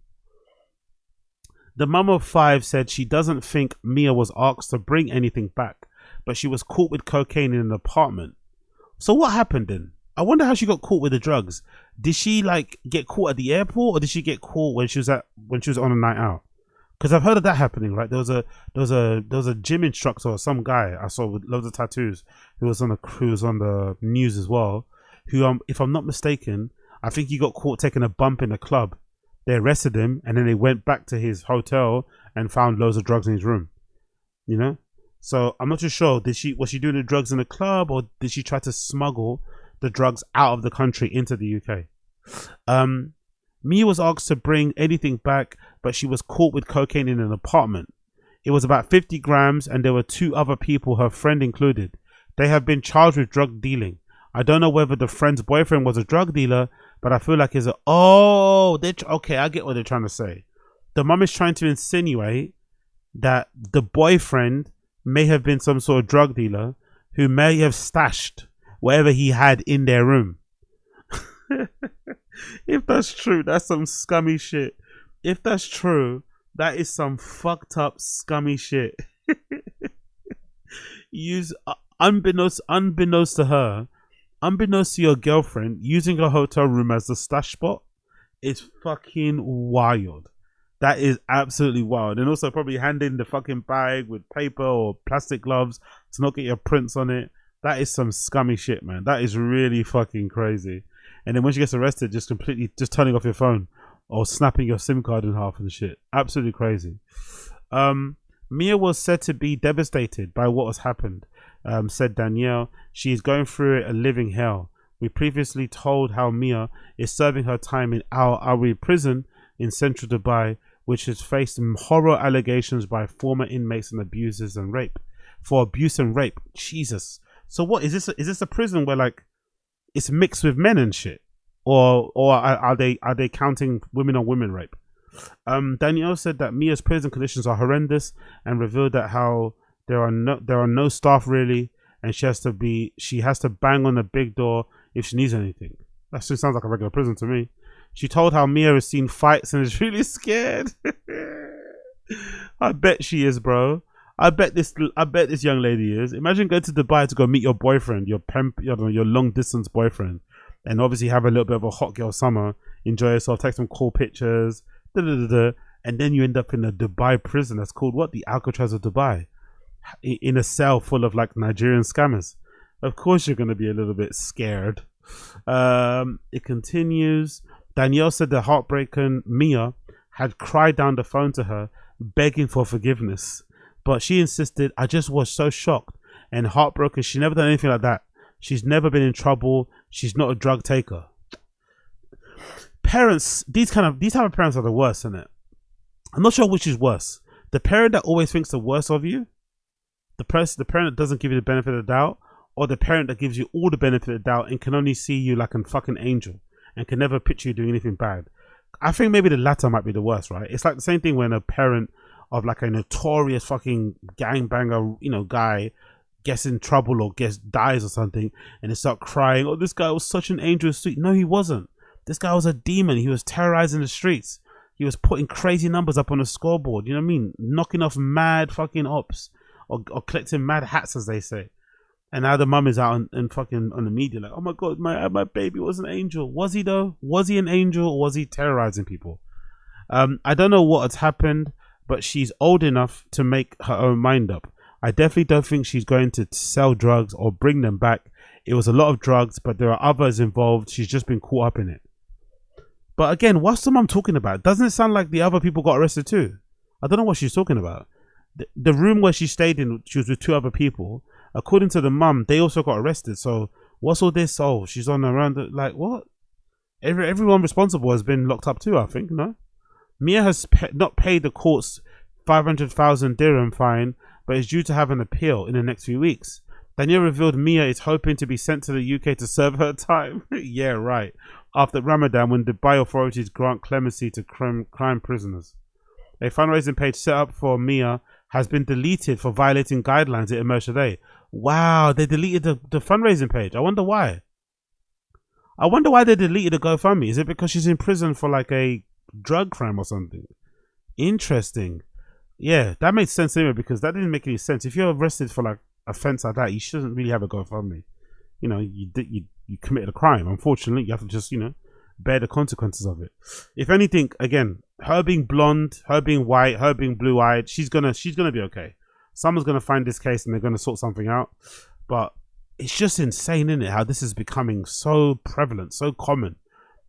Speaker 1: The mum of 5 said she doesn't think Mia was asked to bring anything back, but she was caught with cocaine in an apartment. So what happened then? I wonder how she got caught with the drugs. Did she like get caught at the airport, or did she get caught when she was on a night out? Because I've heard of that happening. Right, there was a gym instructor or some guy I saw with loads of tattoos who was on the news as well. Who if I'm not mistaken, I think he got caught taking a bump in a club. They arrested him, and then they went back to his hotel and found loads of drugs in his room. You know, so I'm not too sure. Was she doing the drugs in the club, or did she try to smuggle the drugs out of the country into the UK? Mia was asked to bring anything back, but she was caught with cocaine in an apartment. It was about 50 grams, and there were 2 other people, her friend included. They have been charged with drug dealing. I don't know whether the friend's boyfriend was a drug dealer, but I feel like it's okay, I get what they're trying to say. The mum is trying to insinuate that the boyfriend may have been some sort of drug dealer who may have stashed whatever he had in their room. If that's true, that's some scummy shit. If that's true, that is some fucked up scummy shit. Unbeknownst to her, unbeknownst to your girlfriend, using a hotel room as the stash spot is fucking wild. That is absolutely wild. And also probably handing the fucking bag with paper or plastic gloves to not get your prints on it. That is some scummy shit, man. That is really fucking crazy. And then when she gets arrested, just turning off your phone or snapping your SIM card in half and shit. Absolutely crazy. Mia was said to be devastated by what has happened, said Danielle. She is going through a living hell. We previously told how Mia is serving her time in Al Awi prison in central Dubai, which has faced horror allegations by former inmates and abuse and rape. Jesus. So what is this? Is this a prison where like it's mixed with men and shit, or are they counting women on women rape? Danielle said that Mia's prison conditions are horrendous and revealed that how there are no staff really, and she has to bang on the big door if she needs anything. That just sounds like a regular prison to me. She told how Mia has seen fights and is really scared. I bet she is, bro. I bet this young lady is. Imagine going to Dubai to go meet your boyfriend, your long distance boyfriend, and obviously have a little bit of a hot girl summer, enjoy yourself, take some cool pictures, and then you end up in a Dubai prison that's called what? The Alcatraz of Dubai, in a cell full of like Nigerian scammers. Of course you're going to be a little bit scared. It continues. Danielle said the heartbroken Mia had cried down the phone to her, begging for forgiveness. But she insisted, I just was so shocked and heartbroken. She never done anything like that. She's never been in trouble. She's not a drug taker. Parents, these type of parents are the worst, isn't it? I'm not sure which is worse. The parent that always thinks the worst of you, the parent that doesn't give you the benefit of the doubt, or the parent that gives you all the benefit of the doubt and can only see you like a fucking angel and can never picture you doing anything bad. I think maybe the latter might be the worst, right? It's like the same thing when a parent of like a notorious fucking gangbanger, guy gets in trouble or dies or something, and they start crying, oh, this guy was such an angel, sweet. No, he wasn't. This guy was a demon. He was terrorizing the streets. He was putting crazy numbers up on the scoreboard, you know what I mean? Knocking off mad fucking ops or collecting mad hats, as they say. And now the mum is out and fucking on the media like, oh my god, my baby was an angel. Was he though? Was he an angel, or was he terrorizing people? I don't know what has happened, but she's old enough to make her own mind up. I definitely don't think she's going to sell drugs or bring them back. It was a lot of drugs, but there are others involved. She's just been caught up in it. But again, what's the mum talking about? Doesn't it sound like the other people got arrested too? I don't know what she's talking about. The room where she stayed in, she was with 2 other people. According to the mum, they also got arrested. So what's all this? Oh, she's on around like what? Everyone responsible has been locked up too, I think. No, Mia has not paid the court's 500,000 dirham fine, but is due to have an appeal in the next few weeks. Danielle revealed Mia is hoping to be sent to the UK to serve her time. Yeah, right. After Ramadan, when Dubai authorities grant clemency to crime prisoners. A fundraising page set up for Mia has been deleted for violating guidelines. It emerged today. Wow, they deleted the fundraising page. I wonder why. I wonder why they deleted the GoFundMe. Is it because she's in prison for like a drug crime or something? Interesting. Yeah, that makes sense anyway, because that didn't make any sense. If you're arrested for like offense like that, you shouldn't really have a GoFundMe. You know, you committed a crime. Unfortunately, you have to just, you know, bear the consequences of it. If anything, again, her being blonde, her being white, her being blue-eyed, she's gonna be okay. Someone's gonna find this case and they're gonna sort something out. But it's just insane, isn't it? How this is becoming so prevalent, so common.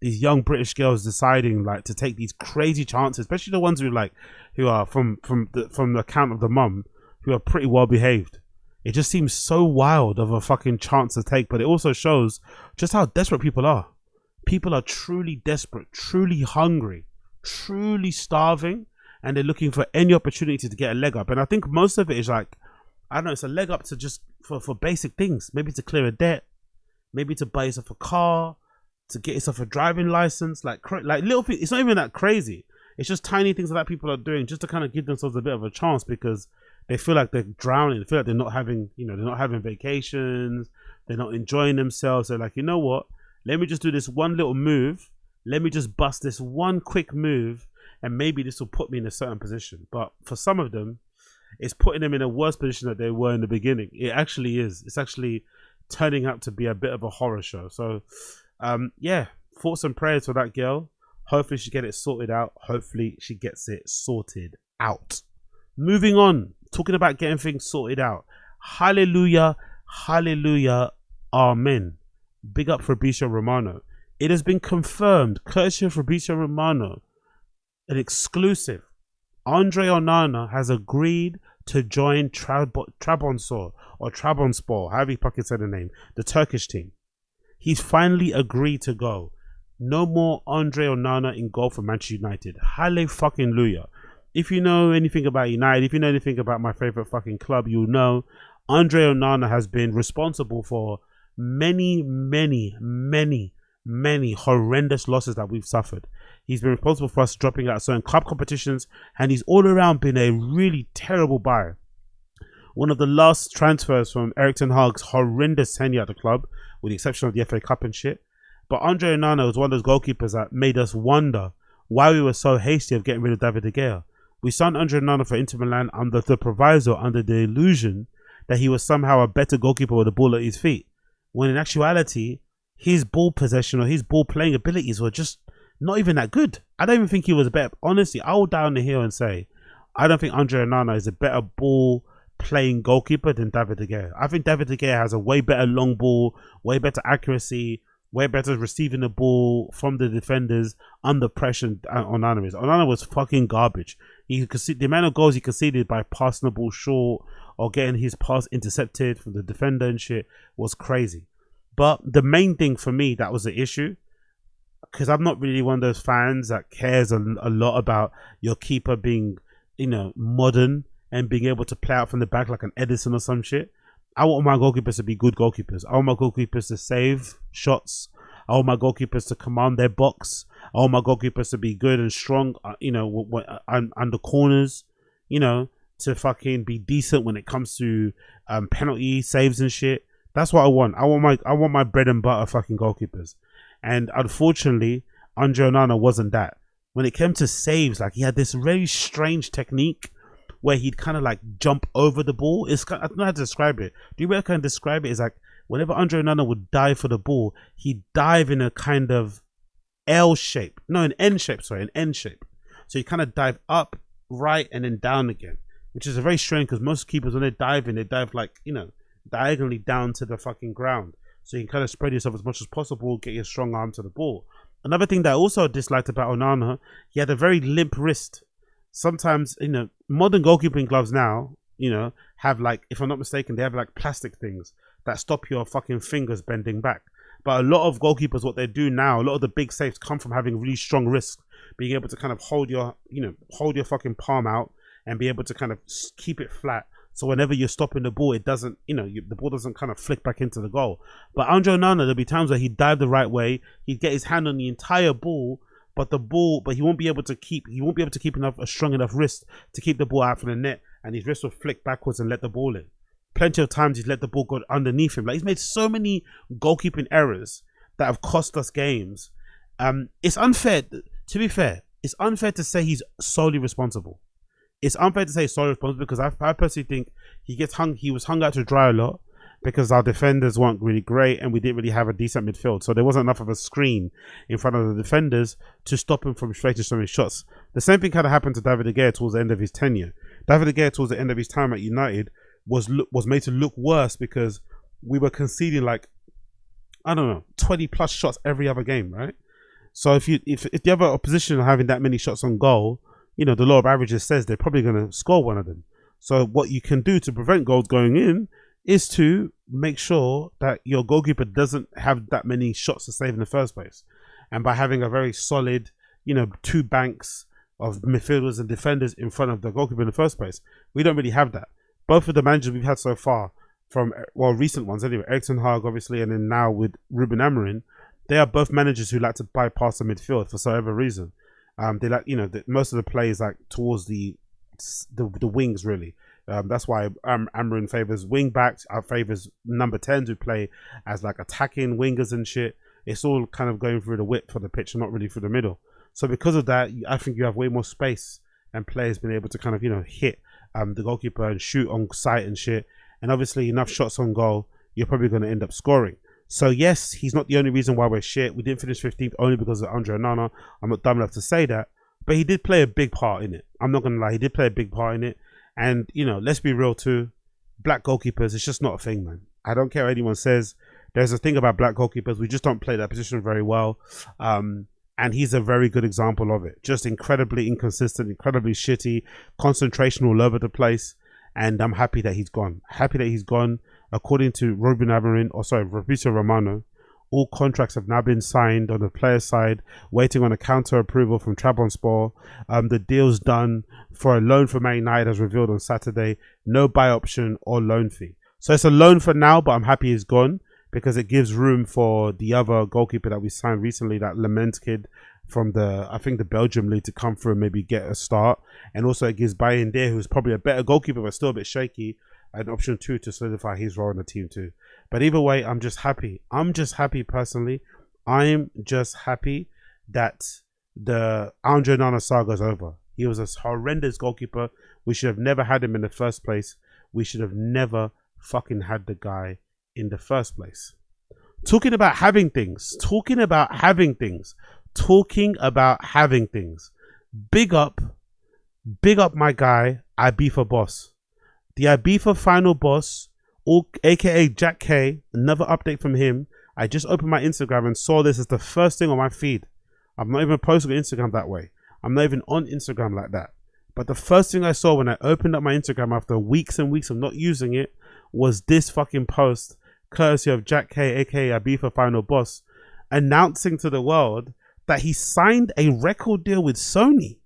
Speaker 1: These young British girls deciding like to take these crazy chances, especially the ones who are from the account of the mum, who are pretty well behaved. It just seems so wild of a fucking chance to take, but it also shows just how desperate people are. People are truly desperate, truly hungry, truly starving, and they're looking for any opportunity to get a leg up. And I think most of it is like, I don't know, it's a leg up to just for basic things. Maybe to clear a debt, maybe to buy yourself a car, to get yourself a driving license, like little things. It's not even that crazy. It's just tiny things that people are doing just to kind of give themselves a bit of a chance, because they feel like they're drowning. They feel like they're not having, you know, they're not having vacations. They're not enjoying themselves. They're like, you know what? Let me just do this one little move. Let me just bust this one quick move, and maybe this will put me in a certain position. But for some of them, it's putting them in a worse position that they were in the beginning. It actually is. It's actually turning out to be a bit of a horror show. So, yeah, thoughts and prayers for that girl. Hopefully she gets it sorted out. Hopefully she gets it sorted out. Moving on, talking about getting things sorted out. Hallelujah, hallelujah, amen. Big up Fabrizio Romano. It has been confirmed, courtesy of Fabrizio Romano, an exclusive. Andre Onana has agreed to join Trabzonspor, or Trabzonspor, however you fucking say the name, the Turkish team. He's finally agreed to go. No more Andre Onana in goal for Manchester United. Hallelujah. If you know anything about United, if you know anything about my favorite fucking club, you'll know Andre Onana has been responsible for many horrendous losses that we've suffered. He's been responsible for us dropping out certain club competitions, and he's all around been a really terrible buyer. One of the last transfers from Erik ten Hag's horrendous tenure at the club, with the exception of the FA Cup and shit. But Andre Onana was one of those goalkeepers that made us wonder why we were so hasty of getting rid of David De Gea. We signed Andre Onana for Inter Milan under the proviso, under the illusion that he was somehow a better goalkeeper with the ball at his feet, when in actuality his ball possession or his ball playing abilities were just not even that good. I don't even think he was better. Honestly, I will die on the hill and say I don't think Andre Onana is a better ball playing goalkeeper than David De Gea. I think David De Gea has a way better long ball, way better accuracy, way better receiving the ball from the defenders under pressure than Onana is. Onana was fucking garbage. The amount of goals he conceded by passing the ball short or getting his pass intercepted from the defender and shit was crazy. But the main thing for me that was the issue, because I'm not really one of those fans that cares a lot about your keeper being, you know, modern and being able to play out from the back like an Edison or some shit. I want my goalkeepers to be good goalkeepers. I want my goalkeepers to save shots. I want my goalkeepers to command their box. I want my goalkeepers to be good and strong, you know, under corners, you know, to fucking be decent when it comes to penalty saves and shit. That's what I want. I want my bread and butter fucking goalkeepers. And unfortunately, Andre Onana wasn't that. When it came to saves, like he had this very strange technique where he'd kind of like jump over the ball. It's kind of, I don't know how to describe it. Do you know how I can describe it? It's like whenever Andre Onana would dive for the ball, he'd dive in a kind of L shape. No, an N shape, sorry, an N shape. So you kind of dive up, right, and then down again, which is a very strange, because most keepers, when they dive in, they dive like, you know, diagonally down to the fucking ground. So you can kind of spread yourself as much as possible, get your strong arm to the ball. Another thing that I also disliked about Onana, he had a very limp wrist. Sometimes, you know, modern goalkeeping gloves now, you know, have like, if I'm not mistaken, they have like plastic things that stop your fucking fingers bending back. But a lot of goalkeepers, what they do now, a lot of the big saves come from having really strong wrists, being able to kind of hold your, you know, hold your fucking palm out and be able to kind of keep it flat. So whenever you're stopping the ball, it doesn't, you know, the ball doesn't kind of flick back into the goal. But Andre Onana, there'll be times where he'd dive the right way, he'd get his hand on the entire ball, but he won't be able to keep a strong enough wrist to keep the ball out from the net, and his wrist will flick backwards and let the ball in. Plenty of times he's let the ball go underneath him. Like, he's made so many goalkeeping errors that have cost us games. It's unfair, to be fair, it's unfair to say he's solely responsible. It's unfair to say he's solely responsible because I personally think he was hung out to dry a lot because our defenders weren't really great and we didn't really have a decent midfield. So there wasn't enough of a screen in front of the defenders to stop him from creating so many shots. The same thing kind of happened to David De Gea towards the end of his tenure. David De Gea towards the end of his time at United was made to look worse because we were conceding like, I don't know, 20 plus shots every other game, right? So if the other opposition are having that many shots on goal, you know, the law of averages says they're probably going to score one of them. So what you can do to prevent goals going in is to make sure that your goalkeeper doesn't have that many shots to save in the first place. And by having a very solid, you know, two banks of midfielders and defenders in front of the goalkeeper in the first place, we don't really have that. Both of the managers we've had so far, from, well, recent ones anyway, Erik ten Hag obviously, and then now with Ruben Amorim, they are both managers who like to bypass the midfield for whatever reason. They like, you know, most of the plays like towards the wings really. That's why Amorim favors wing backs, favors number 10s who play as like attacking wingers and shit. It's all kind of going through the width of the pitch and not really through the middle. So because of that, I think you have way more space and players being able to kind of, you know, hit the goalkeeper and shoot on sight and shit. And obviously enough shots on goal, you're probably going to end up scoring. So yes, he's not the only reason why we're shit. We didn't finish 15th only because of Andre Onana. I'm not dumb enough to say that. But he did play a big part in it. I'm not going to lie. He did play a big part in it. And, you know, let's be real too. Black goalkeepers, it's just not a thing, man. I don't care what anyone says. There's a thing about black goalkeepers. We just don't play that position very well. And he's a very good example of it. Just incredibly inconsistent, incredibly shitty, concentration all over the place. And I'm happy that he's gone. Happy that he's gone. According to Fabrizio Romano, all contracts have now been signed on the player side, waiting on a counter approval from Trabzonspor. The deal's done for a loan for Man United as revealed on Saturday. No buy option or loan fee. So it's a loan for now, but I'm happy he's gone because it gives room for the other goalkeeper that we signed recently, that Lament kid from I think the Belgium league, to come through and maybe get a start. And also it gives Bayern there, who's probably a better goalkeeper but still a bit shaky, an option 2 to solidify his role in the team too. But either way, I'm just happy. I'm just happy personally. I'm just happy that the Andre Onana saga is over. He was a horrendous goalkeeper. We should have never had him in the first place. We should have never fucking had the guy in the first place. Talking about having things. Big up my guy, Ibiza Boss. The Ibiza Final Boss, aka Jack K, another update from him. I just opened my Instagram and saw this as the first thing on my feed. I'm not even posting on Instagram that way. I'm not even on Instagram like that. But the first thing I saw when I opened up my Instagram after weeks and weeks of not using it was this fucking post, courtesy of Jack K, aka Ibiza Final Boss, announcing to the world that he signed a record deal with Sony.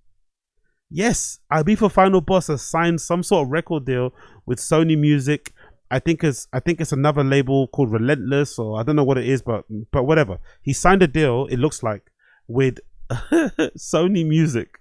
Speaker 1: Yes, Ibiza Final Boss has signed some sort of record deal with Sony Music. I think it's another label called Relentless, or I don't know what it is, but whatever. He signed a deal, it looks like, with Sony Music.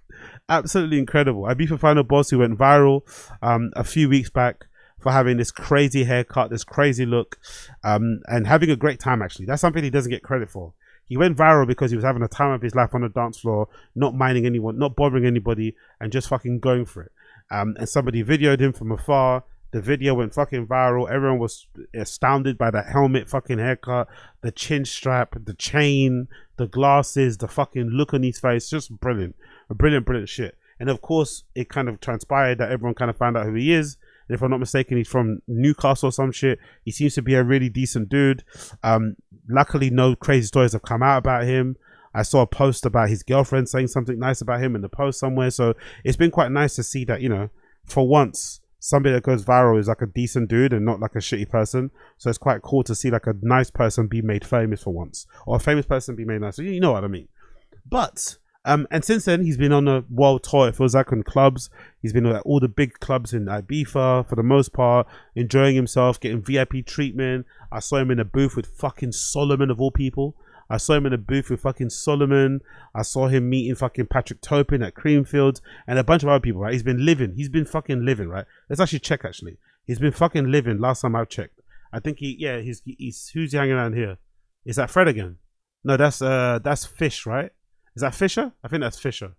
Speaker 1: Absolutely incredible. Ibiza Final Boss, who went viral a few weeks back for having this crazy haircut, this crazy look, and having a great time actually. That's something he doesn't get credit for. He went viral because he was having a time of his life on the dance floor, not minding anyone, not bothering anybody, and just fucking going for it. And somebody videoed him from afar. The video went fucking viral. Everyone was astounded by that helmet, fucking haircut, the chin strap, the chain, the glasses, the fucking look on his face. Just brilliant. Brilliant shit. And of course, it kind of transpired that everyone kind of found out who he is. And if I'm not mistaken, he's from Newcastle or some shit. He seems to be a really decent dude. Luckily, no crazy stories have come out about him. I saw a post about his girlfriend saying something nice about him in the post somewhere. So it's been quite nice to see that, you know, for once, somebody that goes viral is like a decent dude and not like a shitty person. So it's quite cool to see like a nice person be made famous for once, or a famous person be made nice. So you know what I mean. But and since then he's been on a world tour. It feels like in clubs. He's been at all the big clubs in Ibiza for the most part, enjoying himself, getting VIP treatment. I saw him in a booth with fucking Solomon of all people. I saw him in a booth with fucking Solomon. I saw him meeting fucking Patrick Topin at Creamfields and a bunch of other people, right? He's been fucking living, right? Let's actually check, actually. He's been fucking living last time I checked. I think he's who's he hanging around here? Is that Fred again? No, that's Fish, right? Is that Fisher? I think that's Fisher.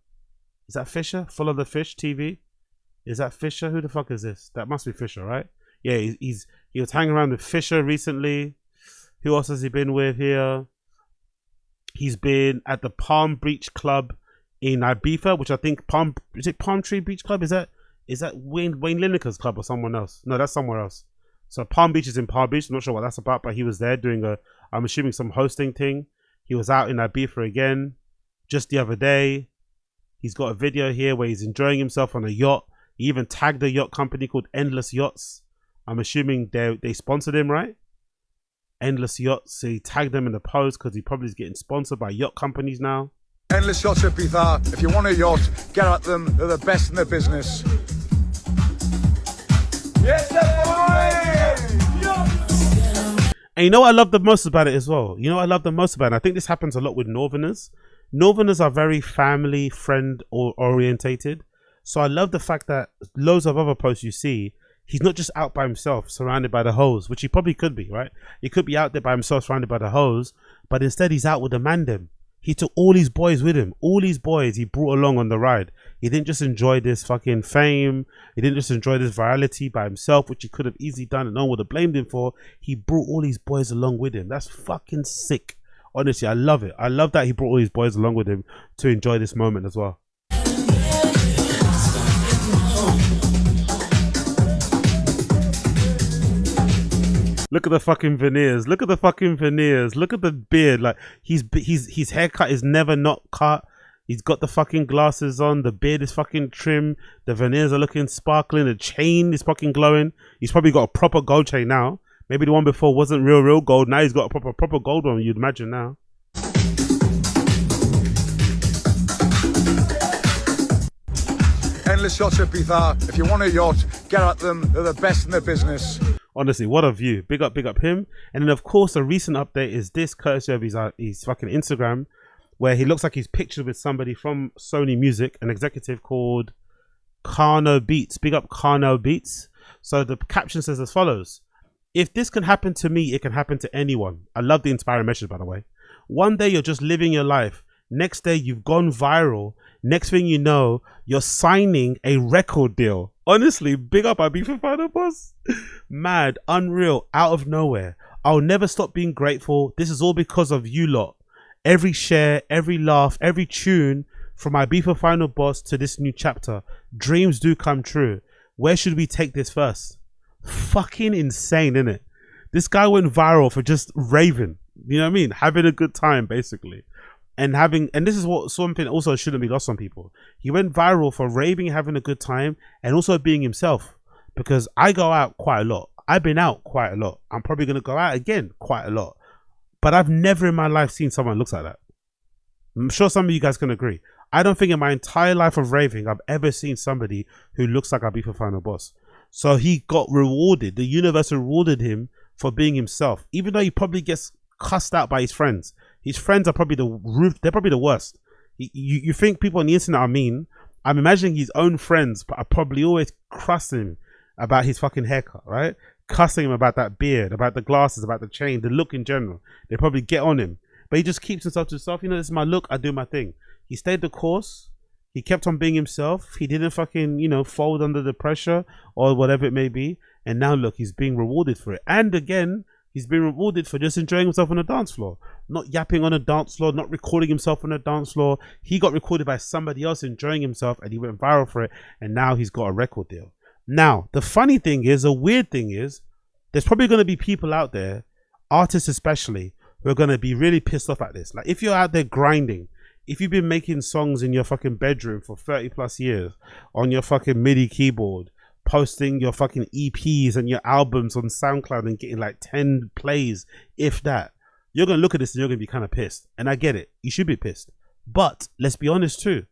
Speaker 1: Is that Fisher? Full of the Fish TV? Is that Fisher? Who the fuck is this? That must be Fisher, right? Yeah, he was hanging around with Fisher recently. Who else has he been with here? He's been at the Palm Beach Club in Ibiza, which I think Palm Tree Beach Club? Is that Wayne Lineker's club or someone else? No, that's somewhere else. So Palm Beach is in Palm Beach. I'm not sure what that's about, but he was there doing I'm assuming some hosting thing. He was out in Ibiza again just the other day. He's got a video here where he's enjoying himself on a yacht. He even tagged a yacht company called Endless Yachts. I'm assuming they sponsored him, right? Endless Yachts. So he tagged them in the post because he probably is getting sponsored by yacht companies now.
Speaker 4: Endless Yachts at Ibiza. If you want a yacht, get at them. They're the best in the business. Yes,
Speaker 1: and you know what I love the most about it as well? You know what I love the most about it? I think this happens a lot with Northerners. Northerners are very family, friend orientated. So I love the fact that loads of other posts you see, he's not just out by himself, surrounded by the hoes, which he probably could be, right? He could be out there by himself, surrounded by the hoes, but instead he's out with the mandem. He took all his boys with him. All his boys he brought along on the ride. He didn't just enjoy this fucking fame. He didn't just enjoy this virality by himself, which he could have easily done and no one would have blamed him for. He brought all his boys along with him. That's fucking sick. Honestly, I love it. I love that he brought all his boys along with him to enjoy this moment as well. Look at the fucking veneers. Look at the fucking veneers. Look at the beard. Like his haircut is never not cut. He's got the fucking glasses on. The beard is fucking trim. The veneers are looking sparkling. The chain is fucking glowing. He's probably got a proper gold chain now. Maybe the one before wasn't real gold. Now he's got a proper gold one, you'd imagine now.
Speaker 4: Endless Yachts at Ibiza. If you want a yacht, get at them. They're the best in the business.
Speaker 1: Honestly, what a view. Big up him. And then of course a recent update is this, courtesy of his fucking Instagram, where he looks like he's pictured with somebody from Sony Music, an executive called Carno Beats. Big up Carno Beats. So the caption says as follows: if this can happen to me, it can happen to anyone. I love the inspiring message, by the way. One day you're just living your life. Next day you've gone viral. Next thing you know, you're signing a record deal. Honestly, big up Ibiza Final Boss. Mad, unreal, out of nowhere. I'll never stop being grateful. This is all because of you lot. Every share, every laugh, every tune, from Ibiza Final Boss to this new chapter. Dreams do come true. Where should we take this first? Fucking insane, innit? This guy went viral for just raving. You know what I mean? Having a good time, basically. And this is what something also shouldn't be lost on people. He went viral for raving, having a good time, and also being himself. Because I go out quite a lot. I've been out quite a lot. I'm probably going to go out again quite a lot. But I've never in my life seen someone looks like that. I'm sure some of you guys can agree. I don't think in my entire life of raving, I've ever seen somebody who looks like Ibiza Final Boss. So he got rewarded. The universe rewarded him for being himself. Even though he probably gets cussed out by his friends. His friends are probably they're probably the worst. You think people on the internet are mean. I'm imagining his own friends are probably always cussing him about his fucking haircut, right? Cussing him about that beard, about the glasses, about the chain, the look in general. They probably get on him. But he just keeps himself to himself. You know, this is my look, I do my thing. He stayed the course. He kept on being himself. He didn't fucking, you know, fold under the pressure or whatever it may be. And now look, he's being rewarded for it. And again, he's been rewarded for just enjoying himself on the dance floor. Not yapping on a dance floor, not recording himself on a dance floor. He got recorded by somebody else enjoying himself and he went viral for it. And now he's got a record deal. Now, the funny thing is, a weird thing is, there's probably going to be people out there, artists especially, who are going to be really pissed off at this. Like if you're out there grinding, if you've been making songs in your fucking bedroom for 30 plus years on your fucking MIDI keyboard, posting your fucking EPs and your albums on SoundCloud and getting like 10 plays, if that, you're going to look at this and you're going to be kind of pissed. And I get it. You should be pissed. But let's be honest too.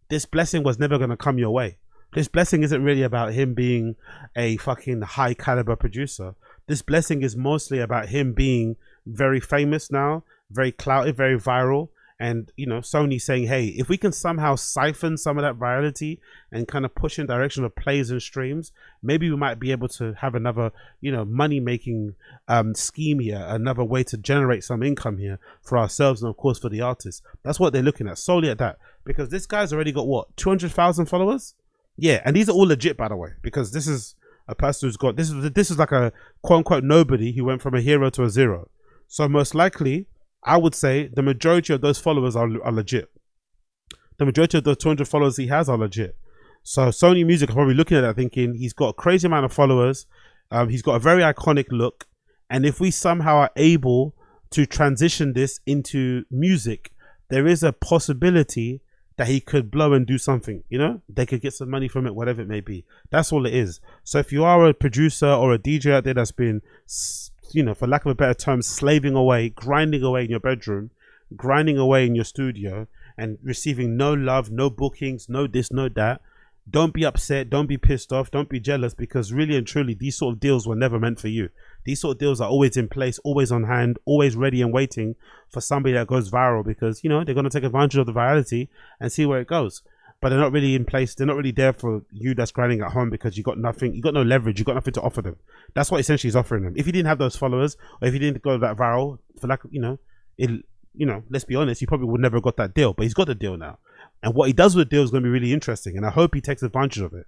Speaker 1: This blessing was never going to come your way. This blessing isn't really about him being a fucking high caliber producer. This blessing is mostly about him being very famous now, very clouted, very viral. And, you know, Sony saying, hey, if we can somehow siphon some of that virality and kind of push in direction of plays and streams, maybe we might be able to have another, you know, money-making scheme here, another way to generate some income here for ourselves and, of course, for the artists. That's what they're looking at, solely at that. Because this guy's already got, what, 200,000 followers? Yeah, and these are all legit, by the way, because this is a person who's got, this is like a quote-unquote nobody who went from a hero to a zero. So most likely, I would say the majority of those followers are legit. The majority of the 200 followers he has are legit. So Sony Music are probably looking at that thinking he's got a crazy amount of followers. He's got a very iconic look. And if we somehow are able to transition this into music, there is a possibility that he could blow and do something, you know? They could get some money from it, whatever it may be. That's all it is. So if you are a producer or a DJ out there that's been, you know, for lack of a better term, slaving away, grinding away in your bedroom, grinding away in your studio, and receiving no love, no bookings, no this, no that, don't be upset, don't be pissed off, don't be jealous, because really and truly, these sort of deals were never meant for you. These sort of deals are always in place, always on hand, always ready and waiting for somebody that goes viral, because, you know, they're going to take advantage of the virality and see where it goes. But they're not really in place. They're not really there for you that's grinding at home, because you got nothing, you got no leverage, you got nothing to offer them. That's what essentially is offering them. If you didn't have those followers, or if you didn't go that viral, for like, you know, let's be honest, he probably would never have got that deal, but he's got the deal now. And what he does with the deal is going to be really interesting, and I hope he takes advantage of it.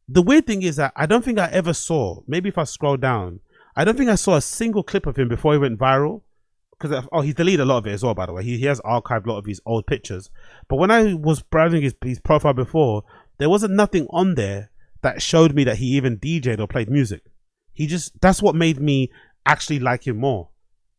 Speaker 1: The weird thing is that I don't think I ever saw, maybe if I scroll down, I don't think I saw a single clip of him before he went viral. Because he's deleted a lot of it as well, by the way. He has archived a lot of his old pictures. But when I was browsing his profile before, there wasn't nothing on there that showed me that he even DJ'd or played music. That's what made me actually like him more.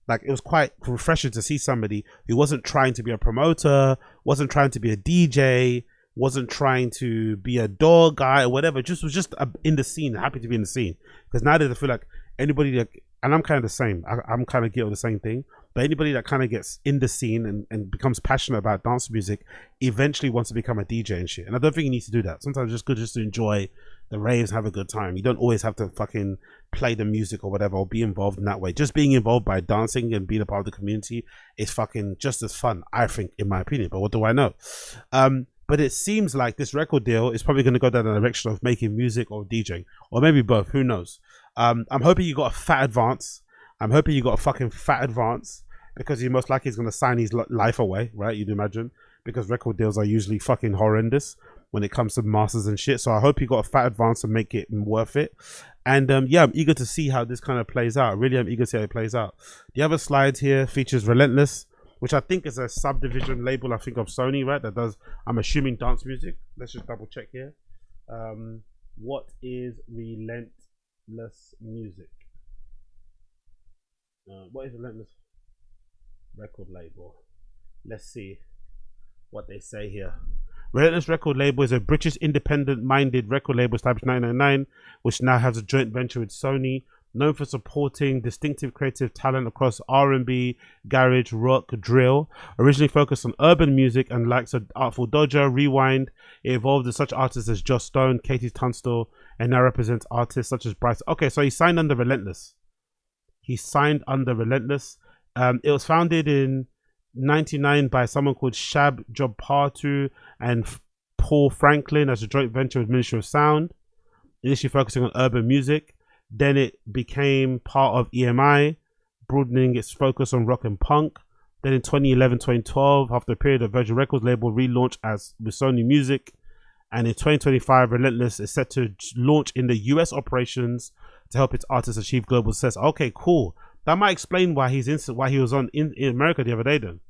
Speaker 1: Like, it was quite refreshing to see somebody who wasn't trying to be a promoter, wasn't trying to be a DJ, wasn't trying to be a door guy or whatever. Was just in the scene, happy to be in the scene. Because nowadays I feel like anybody that, and I'm kind of the same, I'm kind of guilty of the same thing, but anybody that kind of gets in the scene and becomes passionate about dance music eventually wants to become a DJ and shit. And I don't think you need to do that. Sometimes it's just good just to enjoy the raves, have a good time. You don't always have to fucking play the music or whatever, or be involved in that way. Just being involved by dancing and being a part of the community is fucking just as fun, I think, in my opinion. But what do I know? But it seems like this record deal is probably going to go down the direction of making music or DJing, or maybe both, who knows. I'm hoping you got a fat advance. I'm hoping you got a fucking fat advance, because he most likely is going to sign his life away, right? You'd imagine, because record deals are usually fucking horrendous when it comes to masters and shit. So I hope you got a fat advance and make it worth it. And yeah, I'm eager to see how this kind of plays out. Really, I'm eager to see how it plays out. The other slide here features Relentless, which I think is a subdivision label, I think, of Sony, right? That does, I'm assuming, dance music. Let's just double check here. What is Relentless music? What is Relentless record label? Let's see what they say here. Relentless record label is a British independent-minded record label established in 1999, which now has a joint venture with Sony, known for supporting distinctive creative talent across R&B, garage, rock, drill. Originally focused on urban music and likes of Artful Dodger, Rewind. It evolved with such artists as Joss Stone, Katie Tunstall, and now represents artists such as Bryce. Okay, so he signed under Relentless. He signed under Relentless. It was founded in 1999 by someone called Shab Jobpartu and Paul Franklin as a joint venture with Ministry of Sound, initially focusing on urban music. Then it became part of EMI, broadening its focus on rock and punk. Then in 2011-2012, after a period of Virgin Records label relaunched as with Sony Music. And in 2025, Relentless is set to launch in the US operations to help its artists achieve global success. Okay, cool. That might explain why he was on in America the other day then.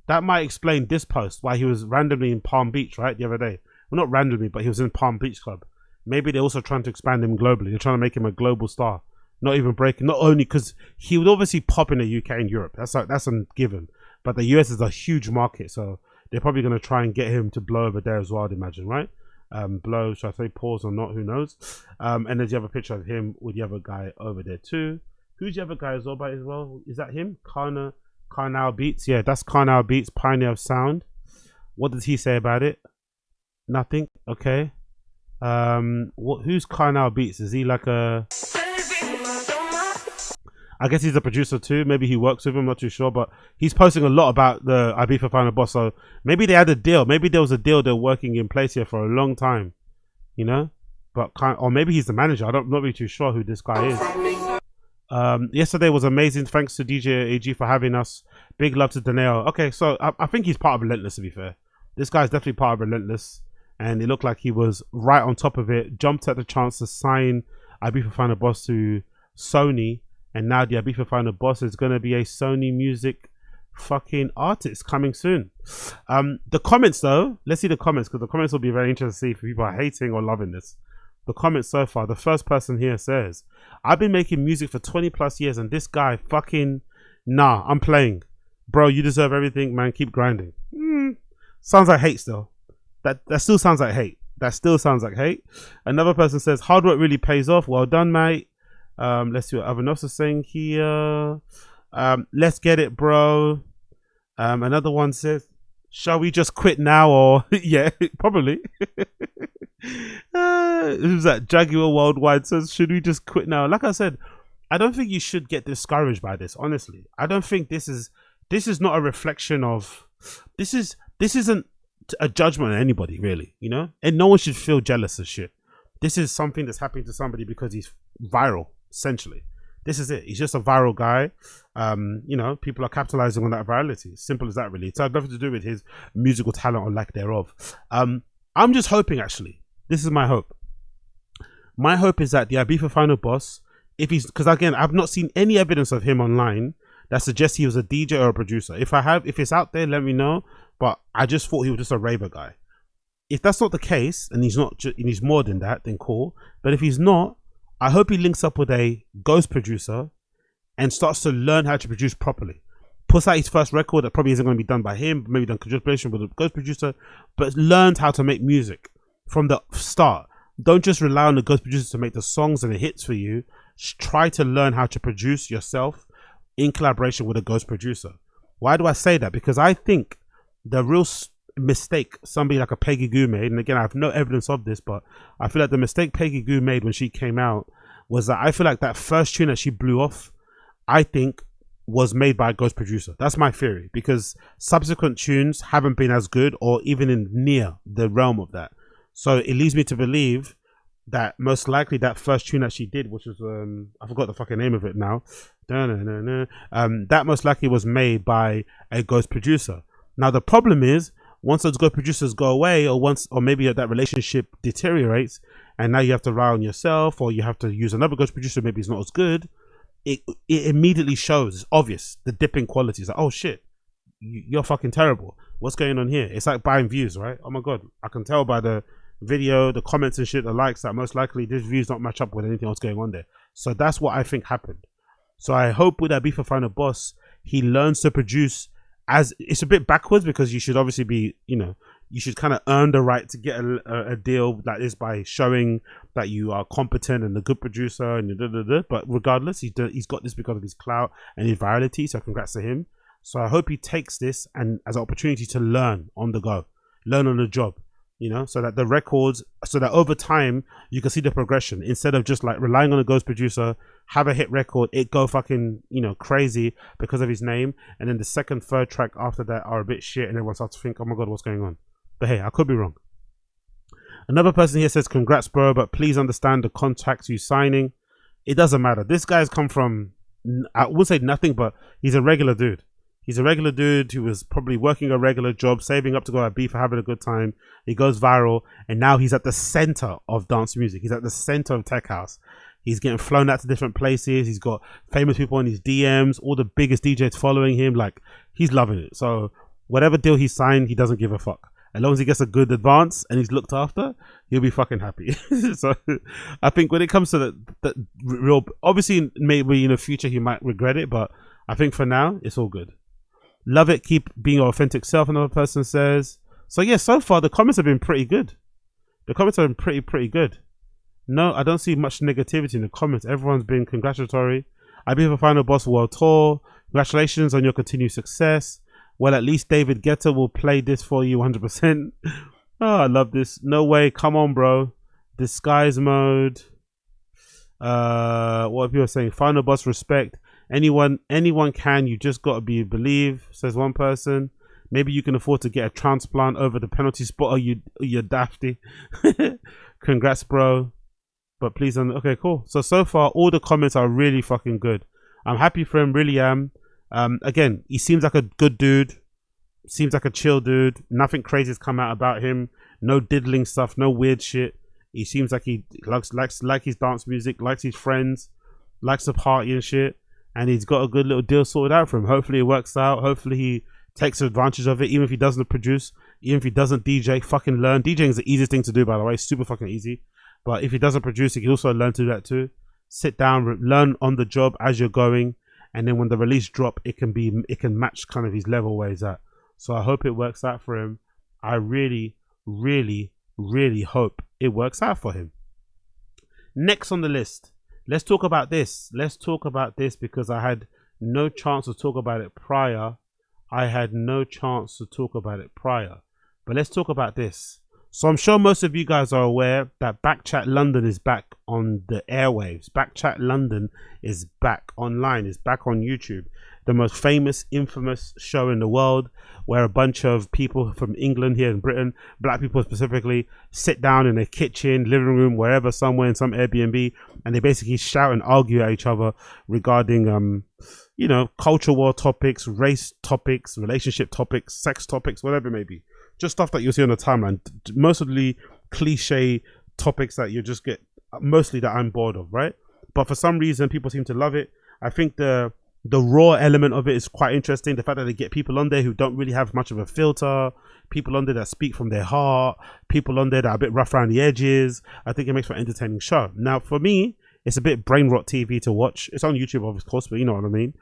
Speaker 1: That might explain this post, why he was randomly in Palm Beach, right, the other day. Well, not randomly, but he was in Palm Beach Club. Maybe they're also trying to expand him globally. They're trying to make him a global star. Not only because he would obviously pop in the UK and Europe. That's a given. But the US is a huge market, so they're probably going to try and get him to blow over there as well, I'd imagine, right? Blow, should I say pause or not? Who knows? And there's the other picture of him with the other guy over there too. Who's the other guy as well? Is that him? Karnal Beats. Yeah, that's Karnal Beats, pioneer of sound. What does he say about it? Nothing. Okay. Who's Karnal Beats? Is he like a... I guess he's a producer too. Maybe he works with him. I'm not too sure, but he's posting a lot about the Ibiza Final Boss. So maybe they had a deal. Maybe there was a deal they're working in place here for a long time, you know. But or maybe he's the manager. I'm not really too sure who this guy is. Yesterday was amazing. Thanks to DJ AG for having us. Big love to Daneo. Okay, so I think he's part of Relentless, to be fair. This guy's definitely part of Relentless. And it looked like he was right on top of it. Jumped at the chance to sign Ibiza Final Boss to Sony. And now the Ibiza Final Boss is going to be a Sony Music fucking artist coming soon. The comments though. Let's see the comments, because the comments will be very interesting to see if people are hating or loving this. The comments so far. The first person here says, I've been making music for 20 plus years and this guy fucking... Nah, I'm playing. Bro, you deserve everything, man. Keep grinding. Sounds like hate still. That still sounds like hate. That still sounds like hate. Another person says, hard work really pays off. Well done, mate. Let's see what Avanos is saying here. Let's get it, bro. Another one says, shall we just quit now? Or yeah, probably. Who's that? Jaguar Worldwide says, should we just quit now? Like I said, I don't think you should get discouraged by this, honestly. I don't think this is not a reflection of... This isn't a judgment on anybody, really, you know? And no one should feel jealous of shit. This is something that's happening to somebody because he's viral, essentially. This is it. He's just a viral guy. You know, people are capitalizing on that virality. Simple as that, really. It's had nothing to do with his musical talent or lack thereof. I'm just hoping, actually. This is my hope. My hope is that the Ibiza Final Boss, if he's... Because, again, I've not seen any evidence of him online that suggests he was a DJ or a producer. If it's out there, let me know. But I just thought he was just a raver guy. If that's not the case, and he's not, and he's more than that, then cool. But if he's not, I hope he links up with a ghost producer and starts to learn how to produce properly. Puts out his first record that probably isn't going to be done by him, maybe done collaboration with a ghost producer, but learns how to make music from the start. Don't just rely on the ghost producer to make the songs and the hits for you. Try to learn how to produce yourself in collaboration with a ghost producer. Why do I say that? Because I think the real mistake somebody like a Peggy Goo made, and again I have no evidence of this, but I feel like the mistake Peggy Goo made when she came out was that I feel like that first tune that she blew off, I think was made by a ghost producer. That's my theory, because subsequent tunes haven't been as good or even in near the realm of that. So it leads me to believe that most likely that first tune that she did, which was I forgot the fucking name of it now, that most likely was made by a ghost producer. Now the problem is, once those ghost producers go away, or maybe that relationship deteriorates, and now you have to rely on yourself, or you have to use another ghost producer, maybe it's not as good, it immediately shows. It's obvious, the dipping qualities. Like, oh shit, you're fucking terrible. What's going on here? It's like buying views, right? Oh my god, I can tell by the video, the comments and shit, the likes, that most likely this views don't match up with anything else going on there. So that's what I think happened. So I hope with that Ibiza Final Boss, he learns to produce. As it's a bit backwards, because you should obviously be, you know, you should kind of earn the right to get a deal like this by showing that you are competent and a good producer and but regardless, he's got this because of his clout and his virality, so congrats to him. So I hope he takes this and as an opportunity to learn on the go, learn on the job, you know, so that the records, so that over time you can see the progression, instead of just like relying on a ghost producer, have a hit record, it go fucking, you know, crazy because of his name, and then the second, third track after that are a bit shit, and everyone starts to think, oh my god, what's going on? But hey, I could be wrong. Another person here says, congrats bro, but please understand the contacts you signing. It doesn't matter. This guy's come from, I would say nothing, but he's a regular dude. He's a regular dude who was probably working a regular job, saving up to go at beef for having a good time. He goes viral, and now he's at the center of dance music. He's at the center of tech house. He's getting flown out to different places. He's got famous people in his DMs, all the biggest DJs following him. Like, he's loving it. So whatever deal he signed, he doesn't give a fuck. As long as he gets a good advance and he's looked after, he'll be fucking happy. So I think when it comes to the real, obviously maybe in the future he might regret it, but I think for now it's all good. Love it. Keep being your authentic self, another person says. So yeah, so far the comments have been pretty good. The comments have been pretty good. No, I don't see much negativity in the comments. Everyone's been congratulatory. Ibiza Final Boss World Tour. Congratulations on your continued success. Well, at least David Guetta will play this for you 100%. Oh, I love this. No way. Come on, bro. Disguise mode. What are people saying? Final Boss respect. Anyone can. You just got to believe, says one person. Maybe you can afford to get a transplant over the penalty spot, or you're dafty. Congrats, bro. But please, okay, cool. So far, all the comments are really fucking good. I'm happy for him, really am. Again, he seems like a good dude. Seems like a chill dude. Nothing crazy has come out about him. No diddling stuff, no weird shit. He seems like he likes his dance music, likes his friends, likes to party and shit. And he's got a good little deal sorted out for him. Hopefully it works out. Hopefully he takes advantage of it, even if he doesn't produce, even if he doesn't DJ, fucking learn. DJing is the easiest thing to do, by the way. Super fucking easy. But if he doesn't produce, he can also learn to do that too. Sit down, learn on the job as you're going, and then when the release drop, it can match kind of his level where he's at. So I hope it works out for him. I really, really, really hope it works out for him. Next on the list, let's talk about this. Let's talk about this because I had no chance to talk about it prior. But let's talk about this. So I'm sure most of you guys are aware that BKCHAT London is back on the airwaves. BKCHAT London is back online, is back on YouTube. The most famous, infamous show in the world, where a bunch of people from England, here in Britain, black people specifically, sit down in a kitchen, living room, wherever, somewhere in some Airbnb, and they basically shout and argue at each other regarding, you know, culture war topics, race topics, relationship topics, sex topics, whatever it may be. Just stuff that you'll see on the timeline. Mostly cliche topics that you just get, mostly that I'm bored of, right? But for some reason, people seem to love it. I think the raw element of it is quite interesting. The fact that they get people on there who don't really have much of a filter, people on there that speak from their heart, people on there that are a bit rough around the edges. I think it makes for an entertaining show. Now, for me, it's a bit brain rot TV to watch. It's on YouTube, of course, but you know what I mean.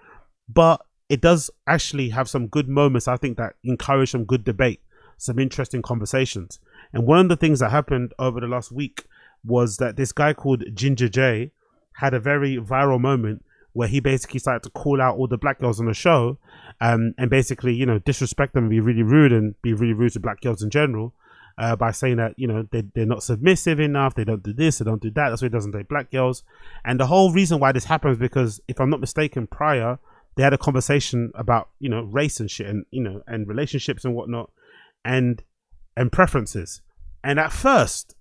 Speaker 1: But it does actually have some good moments, I think, that encourage some good debate, some interesting conversations. And one of the things that happened over the last week was that this guy called Ginga Jay had a very viral moment where he basically started to call out all the black girls on the show, and basically, you know, disrespect them and be really rude to black girls in general, by saying that, you know, they're not submissive enough, they don't do this, they don't do that, that's why he doesn't date black girls. And the whole reason why this happens, because if I'm not mistaken, prior they had a conversation about, you know, race and shit, and, you know, and relationships and whatnot, and preferences. And at first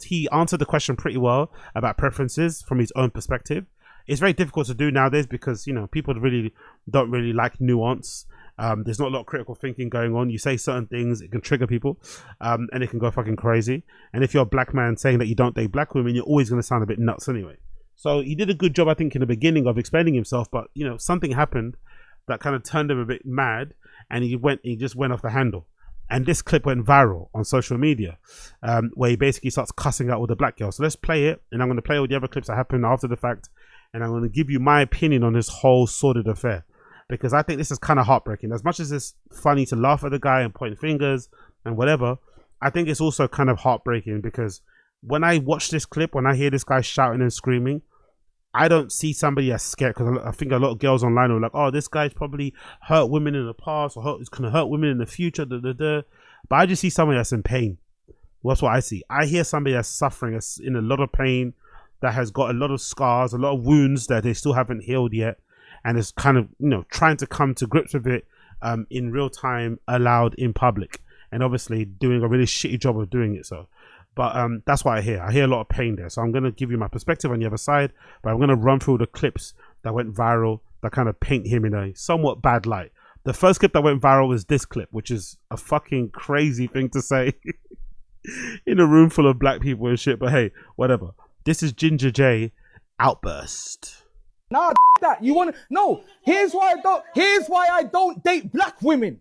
Speaker 1: he answered the question pretty well about preferences from his own perspective. It's very difficult to do nowadays because, you know, people really don't really like nuance. There's not a lot of critical thinking going on. You say certain things, it can trigger people, and it can go fucking crazy. And if you're a black man saying that you don't date black women, you're always going to sound a bit nuts anyway. So he did a good job, I think, in the beginning of explaining himself, but, you know, something happened that kind of turned him a bit mad, and he just went off the handle. And this clip went viral on social media, where he basically starts cussing out all the black girls. So let's play it, and I'm going to play all the other clips that happened after the fact, and I'm going to give you my opinion on this whole sordid affair, because I think this is kind of heartbreaking. As much as it's funny to laugh at the guy and point fingers and whatever, I think it's also kind of heartbreaking, because when I watch this clip, when I hear this guy shouting and screaming, I don't see somebody that's scared, because I think a lot of girls online are like, oh, this guy's probably hurt women in the past, or it's going to hurt women in the future, But I just see somebody that's in pain. That's what I see. I hear somebody that's suffering, that's in a lot of pain, that has got a lot of scars, a lot of wounds that they still haven't healed yet, and is kind of, you know, trying to come to grips with it in real time, aloud, in public, and obviously doing a really shitty job of doing it. So, but that's what I hear. I hear a lot of pain there. So I'm going to give you my perspective on the other side, but I'm going to run through the clips that went viral that kind of paint him in a somewhat bad light. The first clip that went viral was this clip, which is a fucking crazy thing to say in a room full of black people and shit, but hey, whatever. This is Ginga Jay, Outburst.
Speaker 5: Nah, that. You want to... No, here's why I don't date black women.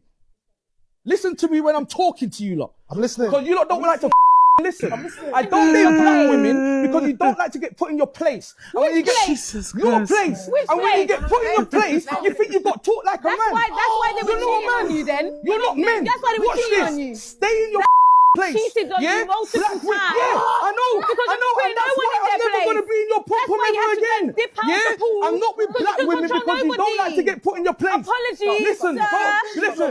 Speaker 5: Listen to me when I'm talking to you lot.
Speaker 6: I'm listening.
Speaker 5: Because you lot don't like to listen. I don't date black women because you don't like to get put in your place. And when you get your place, and when you get put in your place, you think you got taught like a man.
Speaker 7: That's why they were cheating on you then.
Speaker 5: You're not men.
Speaker 7: That's why they were cheating on you.
Speaker 5: Stay in your place.
Speaker 7: Cheated on you multiple times.
Speaker 5: Yeah, I know. And that's why I'm never going to be in your proper member again. I'm not with black women because you don't like to get put in your place.
Speaker 7: Apologies,
Speaker 5: listen.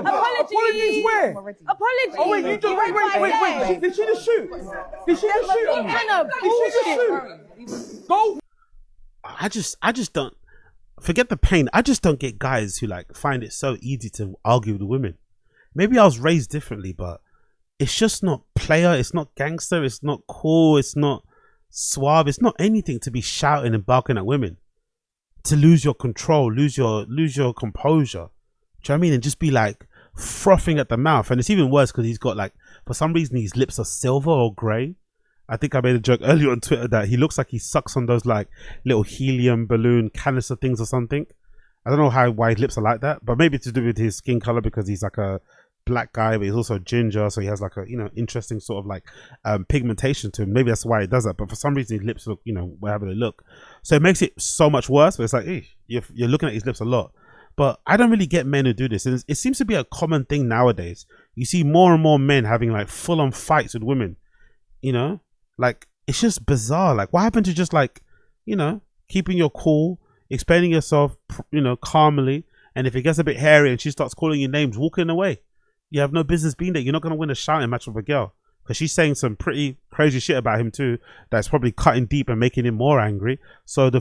Speaker 5: Apologies where?
Speaker 7: Apologies.
Speaker 5: Oh wait, you just wait. Did she just shoot? Did she just shoot? Go.
Speaker 1: I just don't. forget the pain. I just don't get guys who like find it so easy to argue with women. Maybe I was raised differently, but it's just not player. It's not gangster. It's not cool. It's not suave. It's not anything to be shouting and barking at women. To lose your control, lose your composure. Do you know what I mean? And just be like frothing at the mouth. And it's even worse because he's got like, for some reason, his lips are silver or grey. I think I made a joke earlier on Twitter that he looks like he sucks on those like little helium balloon canister things or something. I don't know why his lips are like that, but maybe it's to do with his skin color because he's like a black guy, but he's also ginger, so he has like a, you know, interesting sort of like pigmentation to him. Maybe that's why he does that. But for some reason, his lips look, you know, wherever they look, so it makes it so much worse. But it's like, you're looking at his lips a lot. But I don't really get men who do this. And it seems to be a common thing nowadays. You see more and more men having like full-on fights with women. You know, like it's just bizarre. Like, what happened to just like, you know, keeping your cool, explaining yourself, you know, calmly. And if it gets a bit hairy and she starts calling you names, walking away. You have no business being there. You're not going to win a shouting match with a girl because she's saying some pretty crazy shit about him too. That's probably cutting deep and making him more angry. So the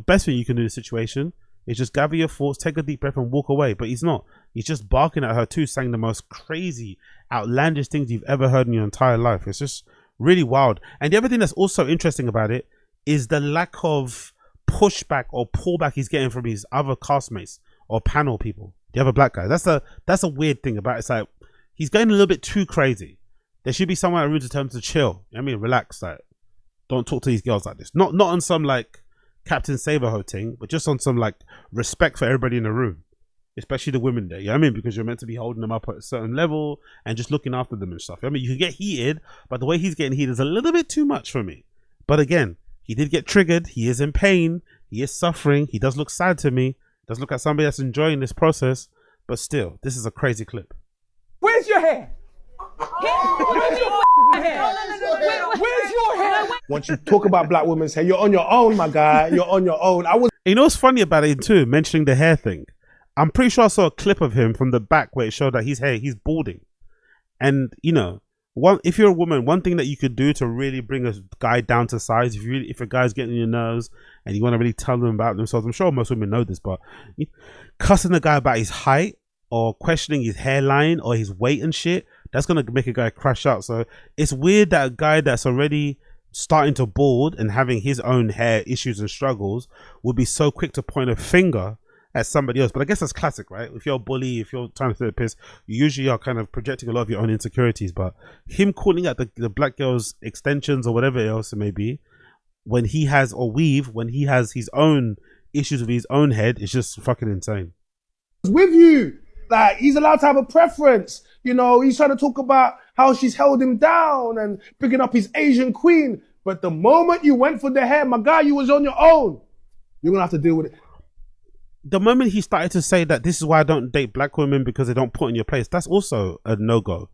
Speaker 1: best thing you can do in this situation is just gather your thoughts, take a deep breath and walk away. But he's not. He's just barking at her too, saying the most crazy, outlandish things you've ever heard in your entire life. It's just really wild. And the other thing that's also interesting about it is the lack of pushback or pullback he's getting from his other castmates or panel people, the other black guy. That's a weird thing about it. It's like he's going a little bit too crazy. There should be someone at room to tell him to chill. I mean, relax. Like, don't talk to these girls like this. Not on some like Captain Saberho thing, but just on some like respect for everybody in the room, especially the women there. You know what I mean? Because you're meant to be holding them up at a certain level and just looking after them and stuff. I mean, you can get heated, but the way he's getting heated is a little bit too much for me. But again, he did get triggered. He is in pain. He is suffering. He does look sad to me. Does look like somebody that's enjoying this process. But still, this is a crazy clip.
Speaker 5: Where's your hair? Where's your hair? Once you talk about black women's hair, you're on your own, my guy. You're on your own.
Speaker 1: You know what's funny about it too, mentioning the hair thing? I'm pretty sure I saw a clip of him from the back where it showed that his hair, he's balding. And, you know, if you're a woman, one thing that you could do to really bring a guy down to size, if a guy's getting on your nerves and you want to really tell them about themselves, I'm sure most women know this, but cussing a guy about his height or questioning his hairline or his weight and shit, that's going to make a guy crash out. So it's weird that a guy that's already starting to bald and having his own hair issues and struggles would be so quick to point a finger at somebody else. But I guess that's classic, right? If you're a bully, if you're trying to throw a piss, you usually are kind of projecting a lot of your own insecurities. But him calling out the black girl's extensions or whatever else it may be, when he has, or when he has his own issues with his own head, is just fucking insane.
Speaker 5: With you, like, he's allowed to have a preference. You know, he's trying to talk about how she's held him down and picking up his Asian queen. But the moment you went for the hair, my guy, you was on your own. You're gonna have to deal with it.
Speaker 1: The moment he started to say that this is why I don't date black women because they don't put in your place, that's also a no-go.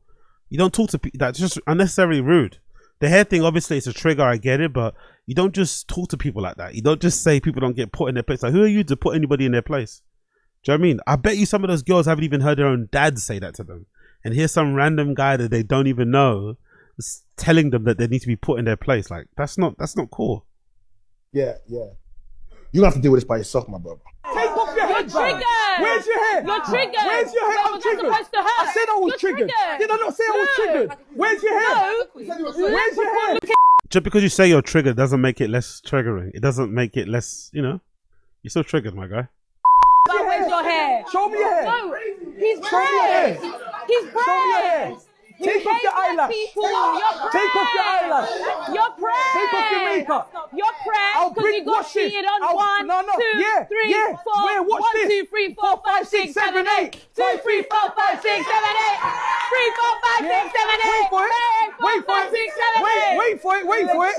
Speaker 1: You don't talk to people, that's just unnecessarily rude. The hair thing, obviously it's a trigger, I get it, but you don't just talk to people like that. You don't just say people don't get put in their place. Like, who are you to put anybody in their place? Do you know what I mean? I bet you some of those girls haven't even heard their own dads say that to them. And here's some random guy that they don't even know telling them that they need to be put in their place. Like, that's not cool.
Speaker 5: Yeah. You're gonna have to deal with this by yourself, my brother. Take off your head,
Speaker 7: triggered.
Speaker 5: Where's your hair?
Speaker 7: You're triggered.
Speaker 5: Where's your hair? I'm triggered. I said I was triggered. Did I not say I was triggered? Where's your hair? Where's your hair?
Speaker 1: Just because you say you're triggered doesn't make it less triggering. It doesn't make it less, you know, you're still triggered, my guy.
Speaker 7: Where's your hair?
Speaker 5: Show me your hair.
Speaker 7: No, he's brave. He's brave.
Speaker 5: Take off your eyelash. Take off your eyelash.
Speaker 7: You're praying.
Speaker 5: Take off your makeup.
Speaker 7: You're praying because you got cheated on 1, 2, 3, 4. 1, 2, 3, 4, 5, 6, 7, 8. 2, 3, 4, 5, 6, 7, 8. 3, 4, 5, 6, 7, 8.
Speaker 5: Wait for it. Wait for it.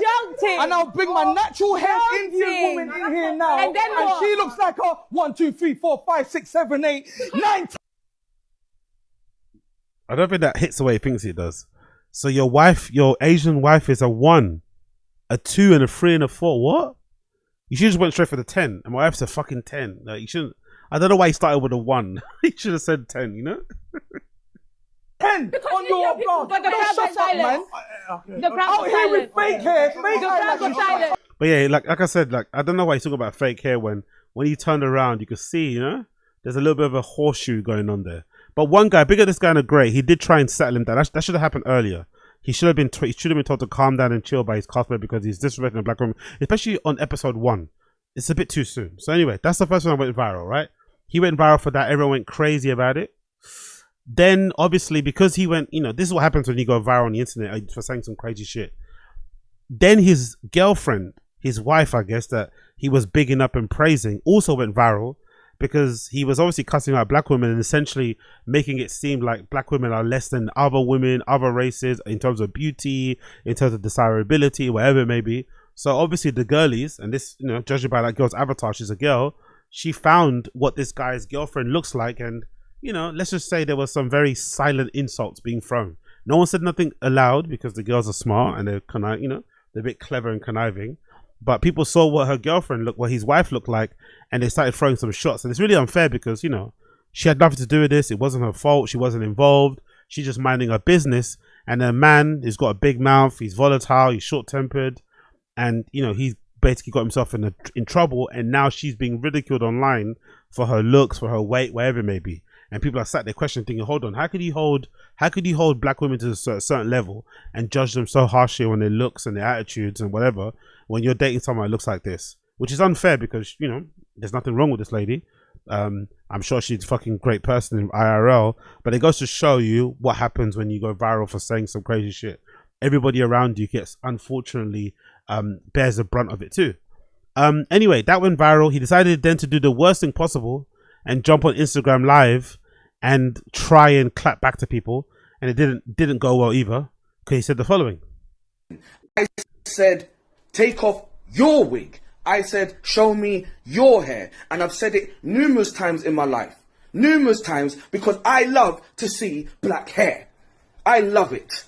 Speaker 5: And I'll bring my natural hair Indian woman in here now.
Speaker 7: And then what?
Speaker 5: And she looks like a 1, 2, 3, 4, 5, 6, 7, 8, 9.
Speaker 1: I don't think that hits the way he thinks it does. So your Asian wife is a 1, a 2, and a 3 and a 4. What? You should just went straight for the 10. And my wife's a fucking 10. Like, you shouldn't. I don't know why he started with a 1. He should have said 10. You know.
Speaker 5: 10 on your blog.
Speaker 7: But the crowd was silent. The crowd was silent.
Speaker 5: Fake hair.
Speaker 7: The crowd was silent.
Speaker 1: But yeah, like I said, like I don't know why he's talking about fake hair when when he turned around, you could see, you know, there's a little bit of a horseshoe going on there. But one guy, bigger this guy in a grey, he did try and settle him down. That should have happened earlier. He should have been told to calm down and chill by his cosplay because he's disrespecting a black woman, especially on episode 1. It's a bit too soon. So anyway, that's the first one that went viral, right? He went viral for that. Everyone went crazy about it. Then obviously, because he went, you know, this is what happens when you go viral on the internet for saying some crazy shit. Then his girlfriend, his wife, I guess, that he was bigging up and praising, also went viral because he was obviously cussing out black women and essentially making it seem like black women are less than other women, other races in terms of beauty, in terms of desirability, whatever it may be. So obviously the girlies, and this, you know, judging by that girl's avatar, she's a girl, she found what this guy's girlfriend looks like, and, you know, let's just say there was some very silent insults being thrown. No one said nothing aloud because the girls are smart and they're you know, they're a bit clever and conniving. But people saw what her girlfriend looked, what his wife looked like, and they started throwing some shots. And it's really unfair because, you know, she had nothing to do with this. It wasn't her fault. She wasn't involved. She's just minding her business. And a man who's got a big mouth, he's volatile, he's short-tempered, and, you know, he's basically got himself in trouble. And now she's being ridiculed online for her looks, for her weight, whatever it may be. And people are sat there questioning, thinking, hold on, how could you hold black women to a certain level and judge them so harshly on their looks and their attitudes and whatever when you're dating someone that looks like this? Which is unfair because, you know, there's nothing wrong with this lady. I'm sure she's a fucking great person in IRL, but it goes to show you what happens when you go viral for saying some crazy shit. Everybody around you gets, unfortunately, bears the brunt of it too. Anyway, that went viral. He decided then to do the worst thing possible and jump on Instagram Live and try and clap back to people, and it didn't go well either. Because he said the following:
Speaker 6: I said, take off your wig. I said, show me your hair. And I've said it numerous times in my life. Numerous times, because I love to see black hair. I love it.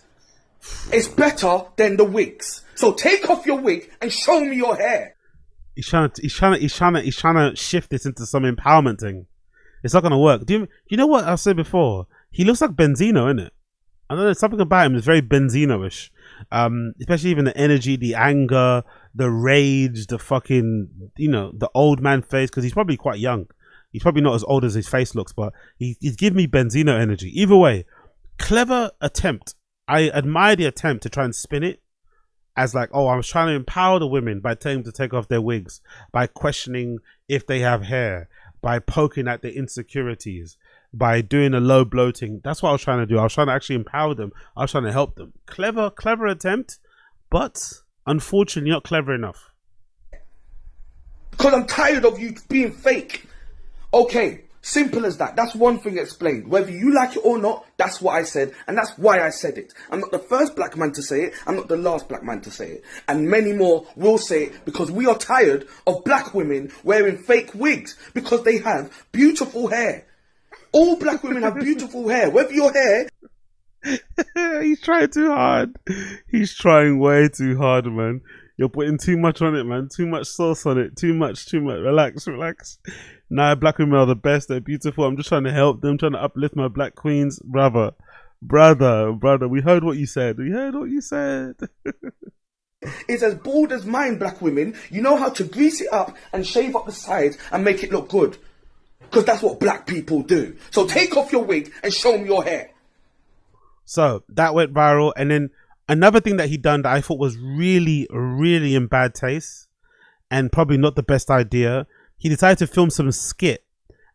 Speaker 6: It's better than the wigs. So take off your wig and show me your hair.
Speaker 1: He's trying to shift this into some empowerment thing. It's not gonna work. Do you know what I said before? He looks like Benzino, innit? I don't know, something about him is very Benzino-ish. Especially even the energy, the anger, the rage, the fucking, you know, the old man face, because he's probably quite young. He's probably not as old as his face looks, but he's giving me Benzino energy. Either way, clever attempt. I admire the attempt to try and spin it as like, oh, I was trying to empower the women by telling them to take off their wigs, by questioning if they have hair, by poking at their insecurities, by doing a low bloating. That's what I was trying to do. I was trying to actually empower them. I was trying to help them. Clever attempt, but unfortunately not clever enough.
Speaker 6: Because I'm tired of you being fake. Okay, simple as that. That's one thing explained. Whether you like it or not, that's what I said, and that's why I said it. I'm not the first black man to say it. I'm not the last black man to say it. And many more will say it because we are tired of black women wearing fake wigs because they have beautiful hair. All black women have beautiful hair. Whether your hair...
Speaker 1: He's trying too hard. He's trying way too hard, man. You're putting too much on it, man. Too much sauce on it. Too much. Relax. Nah, black women are the best. They're beautiful. I'm just trying to help them. Trying to uplift my black queens. Brother. We heard what you said.
Speaker 6: It's as bold as mine, black women. You know how to grease it up and shave up the sides and make it look good. Because that's what black people do. So take off your wig and show me your hair.
Speaker 1: So that went viral. And then another thing that he done that I thought was really, really in bad taste and probably not the best idea. He decided to film some skit.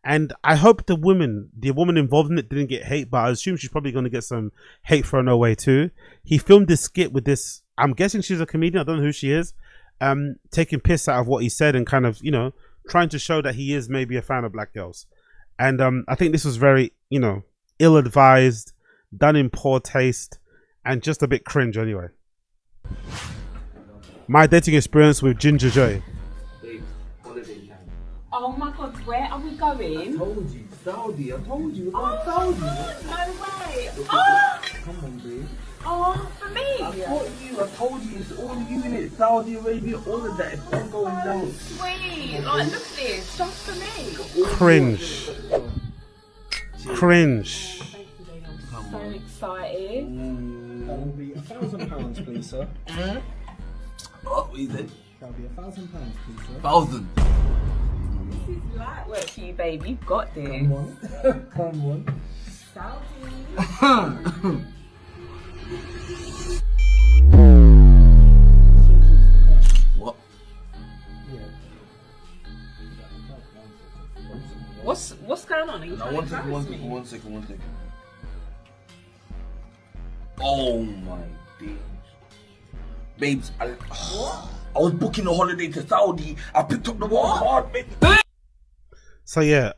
Speaker 1: And I hope the woman involved in it didn't get hate, but I assume she's probably going to get some hate thrown her way too. He filmed this skit with this, I'm guessing she's a comedian. I don't know who she is. Taking piss out of what he said and kind of, you know, trying to show that he is maybe a fan of black girls. And I think this was very, you know, ill-advised, done in poor taste, and just a bit cringe anyway. My dating experience with Ginga Jay.
Speaker 7: Oh my god, where are we going?
Speaker 8: I told you, Saudi. I told you.
Speaker 7: Saudi. No way. Oh!
Speaker 8: Come on, babe.
Speaker 7: Oh, for me?
Speaker 8: I told you, it's all units, Saudi Arabia, all of that, it's all going down.
Speaker 7: Sweet, like look at this, just for me.
Speaker 1: Cringe.
Speaker 7: I'm so excited.
Speaker 8: That will be £1,000, please, sir.
Speaker 9: What is it?
Speaker 8: That'll be £1,000, please, sir.
Speaker 9: 1,000.
Speaker 7: is light work for you, babe. You've got this.
Speaker 8: Come on. Come on.
Speaker 7: Saudi.
Speaker 6: What?
Speaker 7: What's going on? Are you
Speaker 6: Now,
Speaker 7: trying
Speaker 6: one
Speaker 7: to
Speaker 6: second.
Speaker 7: embarrass me?
Speaker 6: Oh my days. Babes, I was booking a holiday to Saudi. I picked up the wrong card, baby.
Speaker 1: So yeah,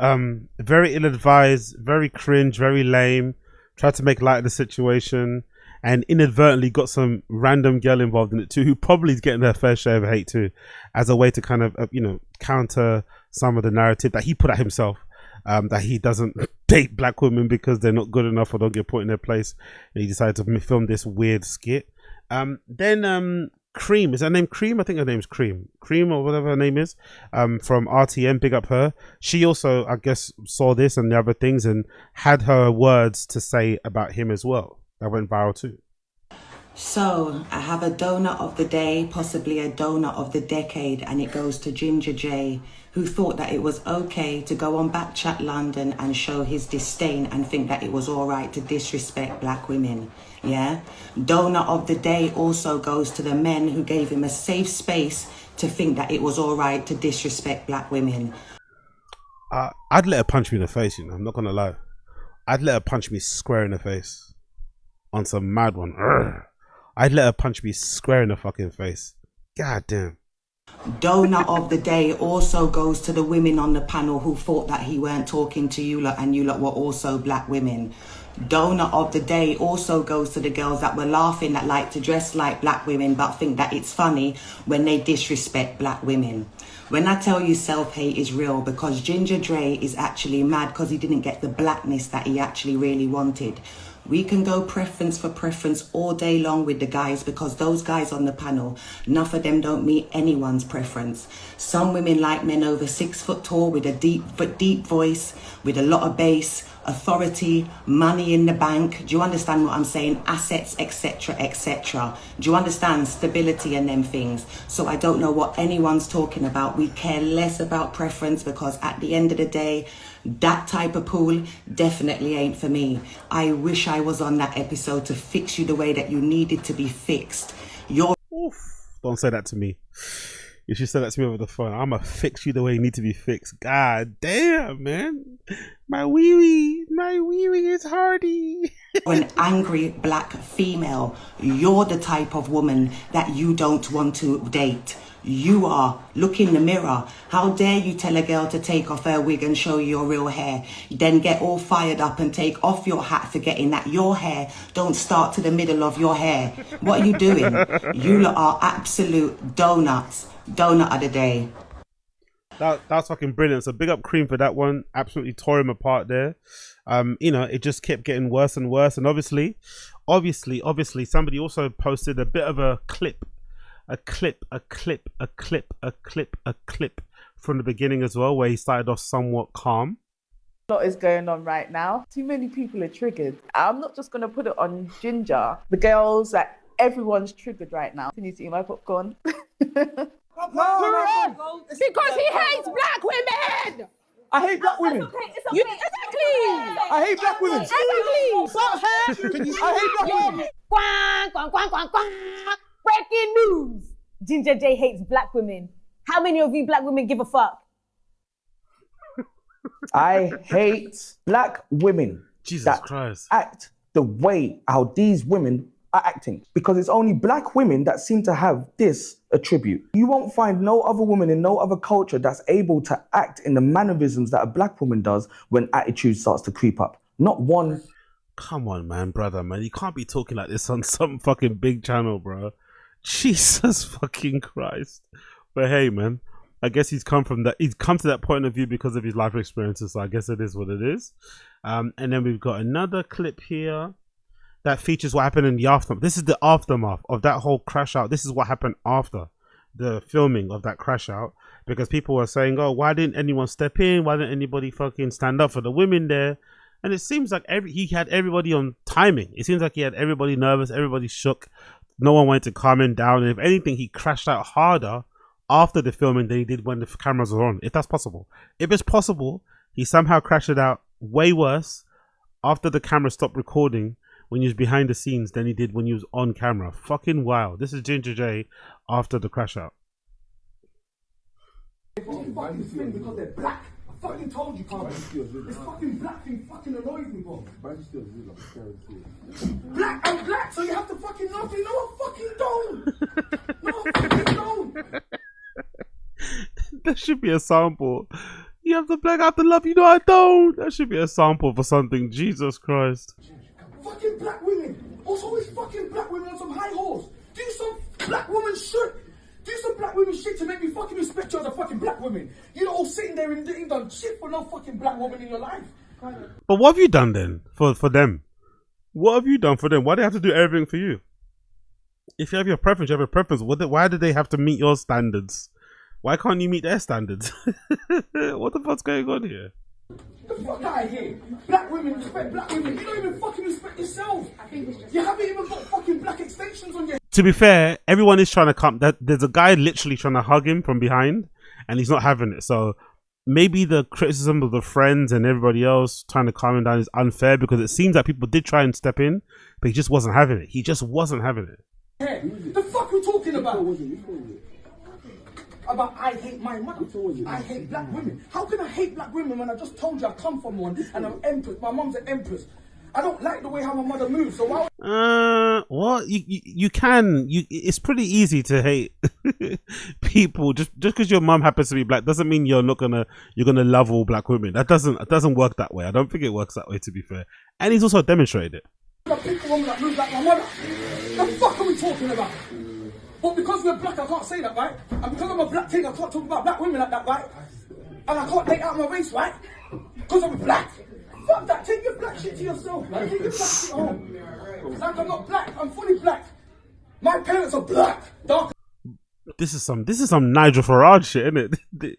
Speaker 1: very ill-advised, very cringe, very lame. Tried to make light of the situation, and inadvertently got some random girl involved in it too, who probably is getting their fair share of hate too, as a way to kind of counter some of the narrative that he put at himself, that he doesn't date black women because they're not good enough or don't get put in their place. And he decided to film this weird skit. Then Cream, is her name Cream? I think her name's Cream or whatever her name is, from RTM, big up her. She also, I guess, saw this and the other things and had her words to say about him as well. That went viral too.
Speaker 9: So I have a donut of the day, possibly a donut of the decade, and it goes to Ginga Jay, who thought that it was okay to go on BKCHAT London and show his disdain and think that it was all right to disrespect black women. Yeah. Donut of the day also goes to the men who gave him a safe space to think that it was all right to disrespect black women.
Speaker 1: I'd let her punch me in the face, I'm not gonna lie. I'd let her punch me square in the face on some mad one. Urgh. I'd let her punch me square in the fucking face. God damn.
Speaker 9: Donut of the day also goes to the women on the panel who thought that he weren't talking to you lot and you lot were also black women. Donut of the day also goes to the girls that were laughing that like to dress like black women but think that it's funny when they disrespect black women. When I tell you self-hate is real, because Ginga Jay is actually mad because he didn't get the blackness that he actually really wanted. We can go preference for preference all day long with the guys, because those guys on the panel, enough of them don't meet anyone's preference. Some women like men over 6 foot tall with a deep voice, with a lot of bass, authority, money in the bank. Do you understand what I'm saying? Assets, etc., etc. Do you understand? Stability and them things. So I don't know what anyone's talking about. We care less about preference, because at the end of the day, that type of pool definitely ain't for me. I wish I was on that episode to fix you the way that you needed to be fixed.
Speaker 1: Oof. Don't say that to me. If you said that to me over the phone, I'ma fix you the way you need to be fixed. God damn, man. My wee wee is hardy.
Speaker 9: An angry black female, you're the type of woman that you don't want to date. You are. Look in the mirror. How dare you tell a girl to take off her wig and show you your real hair, then get all fired up and take off your hat, forgetting that your hair don't start to the middle of your hair. What are you doing? You lot are absolute donuts. Donut of the day.
Speaker 1: That's fucking brilliant. So big up Cream for that one. Absolutely tore him apart there. It just kept getting worse and worse. And obviously, somebody also posted a bit of a clip from the beginning as well, where he started off somewhat calm.
Speaker 2: A lot is going on right now. Too many people are triggered. I'm not just going to put it on Ginger. The girls, like, everyone's triggered right now. Can you see my popcorn?
Speaker 7: No. Because he hates black women!
Speaker 5: I hate black women.
Speaker 7: It's okay. Exactly!
Speaker 5: I hate black women.
Speaker 7: Exactly!
Speaker 5: I hate black women.
Speaker 7: Quang. Breaking news! Ginga Jay hates black women. How many of you black women give a fuck?
Speaker 8: I hate black women.
Speaker 1: Jesus
Speaker 8: that
Speaker 1: Christ.
Speaker 8: Act the way how these women are acting. Because it's only black women that seem to have this attribute. You won't find no other woman in no other culture that's able to act in the mannerisms that a black woman does when attitude starts to creep up. Not one.
Speaker 1: Come on, man, brother, man. You can't be talking like this on some fucking big channel, bro. Jesus fucking Christ. But hey, man, I guess he's come to that point of view because of his life experiences, so I guess it is what it is. And then we've got another clip here that features what happened in the aftermath. This is the aftermath of that whole crash out. This is what happened after the filming of that crash out, because people were saying, oh, why didn't anyone step in? Why didn't anybody fucking stand up for the women there? And it seems like he had everybody on timing. It seems like he had everybody nervous, everybody shook. No one wanted to calm him down. And if anything, he crashed out harder after the filming than he did when the cameras were on. If that's possible. If it's possible, he somehow crashed it out way worse after the camera stopped recording when he was behind the scenes than he did when he was on camera. Fucking wild. This is Ginga Jay after the crash out.
Speaker 6: Fucking thing because they're black. I fucking told you, Carl. This fucking black thing fucking annoys me, bro. Black, I'm black, so you have to fucking love me. No, I fucking don't. No, I fucking don't.
Speaker 1: That should be a sample. You have to black out the love. You know I don't. That should be a sample for something. Jesus Christ.
Speaker 6: Fucking black women. Also, always fucking black women on some high horse. Do some black woman shit. Do some black woman shit to make me fucking respect you as a fucking black woman. You're not all sitting there and you done shit for no fucking black woman in your life.
Speaker 1: But what have you done then for them? What have you done for them? Why do they have to do everything for you? If you have your preference, you have a preference. Why do they have to meet your standards? Why can't you meet their standards? What the fuck's going on here?
Speaker 6: The fuck out of here. Black women respect black women. You don't even fucking respect yourself. You haven't even got fucking black extensions on your...
Speaker 1: To be fair, everyone is trying to come. There's a guy literally trying to hug him from behind, and he's not having it. So maybe the criticism of the friends and everybody else trying to calm him down is unfair, because it seems like people did try and step in, but he just wasn't having it. He just wasn't having it.
Speaker 6: Hey, the fuck we talking about? About I hate my mother. I hate black women. How can I hate black women when I just told you I come from one and I'm empress? My mum's an empress. I don't like the way how my mother moves. So why?
Speaker 1: What you can. It's pretty easy to hate people just because your mum happens to be black doesn't mean you're gonna love all black women. That doesn't work that way. I don't think it works that way, to be fair. And he's also demonstrated it.
Speaker 6: I pick a woman that moves like my mother. The fuck are we talking about? But because we're black, I can't say that, right? And because I'm a black king, I can't talk about black women like that, right? And I can't date out my race, right? Because I'm black. Fuck that. Take your black shit to yourself, man. Take your black shit home. Like I'm not black. I'm fully black. My parents are black. Dark.
Speaker 1: This is some Nigel Farage shit, isn't it?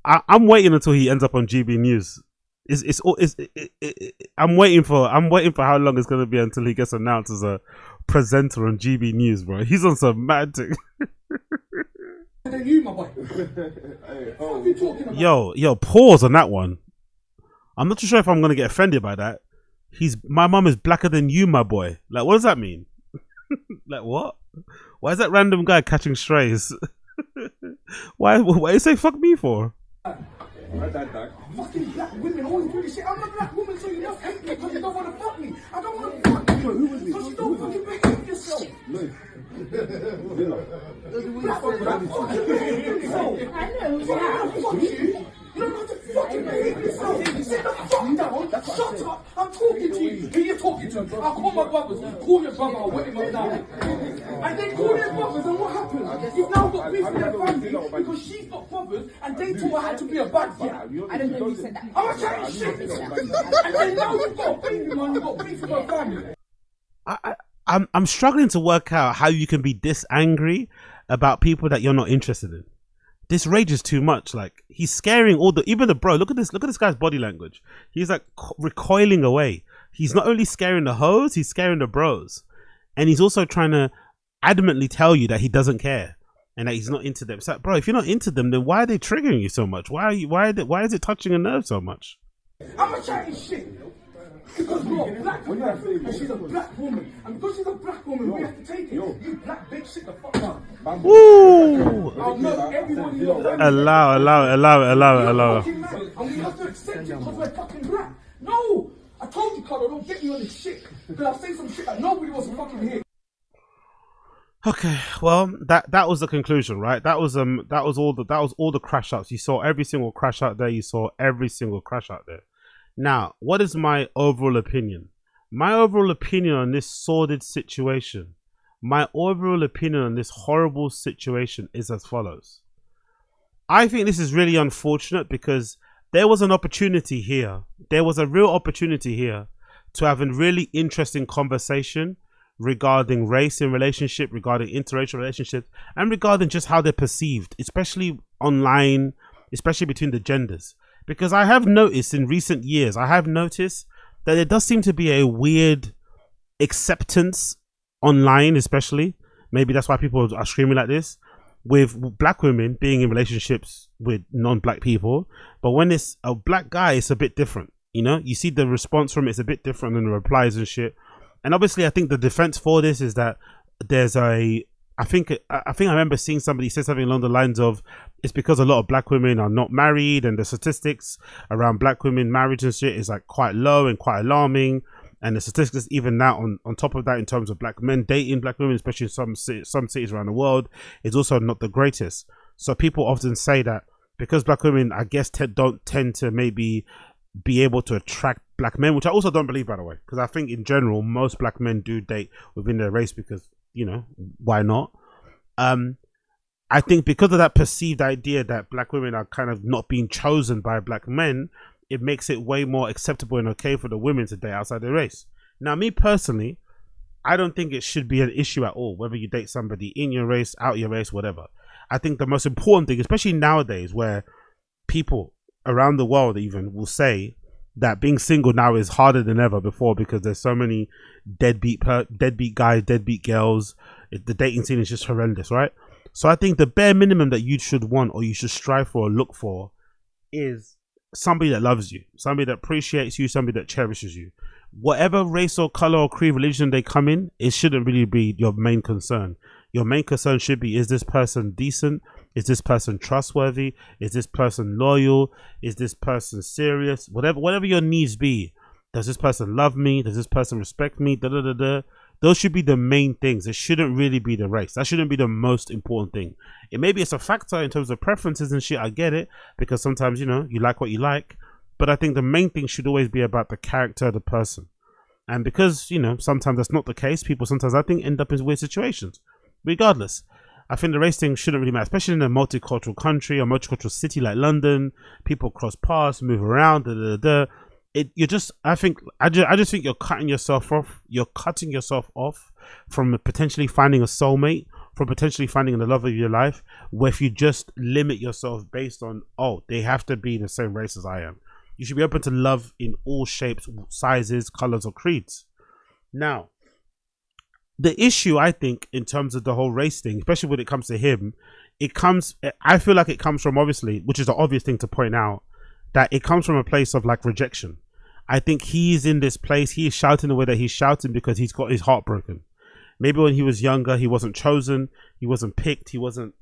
Speaker 1: I'm waiting until he ends up on GB News. I'm waiting for how long it's gonna be until he gets announced as a presenter on GB News, bro. He's on some mad thing. Yo, pause on that one. I'm not too sure if I'm gonna get offended by that. My mum is blacker than you, my boy. Like, what does that mean? Like, what? Why is that random guy catching strays? Why you say fuck me for?
Speaker 6: Fucking black women always do this shit. I'm a black woman, so you just hate me because you don't want to fuck me. I don't want to fuck you because you don't fucking behave yourself. You don't have to fucking behave yourself. Sit the fuck down. Shut up. I'm talking to you. Who you talking to? I'll call my brothers. Call your brother. I'll wet him up now. And they call their brothers, and what happens? You've now got beef with their family because she's got brothers, and they taught her how to be a bad girl. I don't know if you said that. I'm chatting shit. And then now you've got a baby, man. You've got beef with your family.
Speaker 1: I'm struggling to work out how you can be this angry about people that you're not interested in. This rage is too much. Like, he's scaring even the bro. Look at this guy's body language. He's like recoiling away. He's not only scaring the hoes, he's scaring the bros, and he's also trying to adamantly tell you that he doesn't care and that he's not into them. So, bro, if you're not into them, then why are they triggering you so much? Why is it touching a nerve so much?
Speaker 6: I'm a chatting shit. Because you're a black woman and she's a black woman. And because she's a black woman, we have to take it. You black bitch, sit the fuck down.
Speaker 1: Woo!
Speaker 6: I'll know everybody in your family.
Speaker 1: Allow it.
Speaker 6: And we have to accept it because we're fucking black. No! I told you, Carlo, don't get me on this shit. Because I'll say some shit that nobody was fucking here.
Speaker 1: Okay, well, that was the conclusion, right? That was all the crash outs. You saw every single crash out there. Now, what is my overall opinion? My overall opinion on this sordid situation, my overall opinion on this horrible situation is as follows. I think this is really unfortunate because there was an opportunity here. There was a real opportunity here to have a really interesting conversation regarding race in relationship, regarding interracial relationships, and regarding just how they're perceived, especially online, especially between the genders. Because I have noticed in recent years, that there does seem to be a weird acceptance online, especially. Maybe that's why people are screaming like this. with black women being in relationships with non-black people, but when it's a black guy, it's a bit different. You know, you see the response from it's a bit different than the replies and shit. And obviously, I think the defense for this is that there's I think I remember seeing somebody say something along the lines of it's because a lot of black women are not married, and the statistics around black women marriage and shit is like quite low and quite alarming. And the statistics even now on top of that, in terms of black men dating black women, especially in some cities around the world, is also not the greatest. So people often say that because black women, I guess, don't tend to maybe be able to attract black men, which I also don't believe, by the way, because I think in general most black men do date within their race because, you know, why not? I think because of that perceived idea that black women are kind of not being chosen by black men, it makes it way more acceptable and okay for the women to date outside their race. Now, me personally, I don't think it should be an issue at all, whether you date somebody in your race, out your race, whatever. I think the most important thing, especially nowadays where people around the world even will say that being single now is harder than ever before because there's so many deadbeat guys, deadbeat girls. The dating scene is just horrendous, right? So I think the bare minimum that you should want or you should strive for or look for is somebody that loves you, somebody that appreciates you, somebody that cherishes you. Whatever race or color or creed, religion they come in, it shouldn't really be your main concern. Your main concern should be, is this person decent? Is this person trustworthy? Is this person loyal? Is this person serious? Whatever your needs be. Does this person love me? Does this person respect me? Those should be the main things. It shouldn't really be the race. That shouldn't be the most important thing. It maybe it's a factor in terms of preferences and shit. I get it, because sometimes, you know, you like what you like. But I think the main thing should always be about the character of the person. And because, you know, sometimes that's not the case, people sometimes, I think, end up in weird situations. Regardless, I think the race thing shouldn't really matter, especially in a multicultural country or multicultural city like London. People cross paths, move around, I just think you're cutting yourself off. You're cutting yourself off from potentially finding a soulmate, from potentially finding the love of your life, where if you just limit yourself based on, oh, they have to be the same race as I am. You should be open to love in all shapes, sizes, colors, or creeds. Now, the issue, I think, in terms of the whole race thing, especially when it comes to him, I feel like it comes from, obviously, which is the obvious thing to point out, that it comes from a place of like rejection. I think he's in this place, he is shouting the way that he's shouting because he's got his heart broken. Maybe when he was younger, he wasn't chosen, he wasn't picked, he wasn't,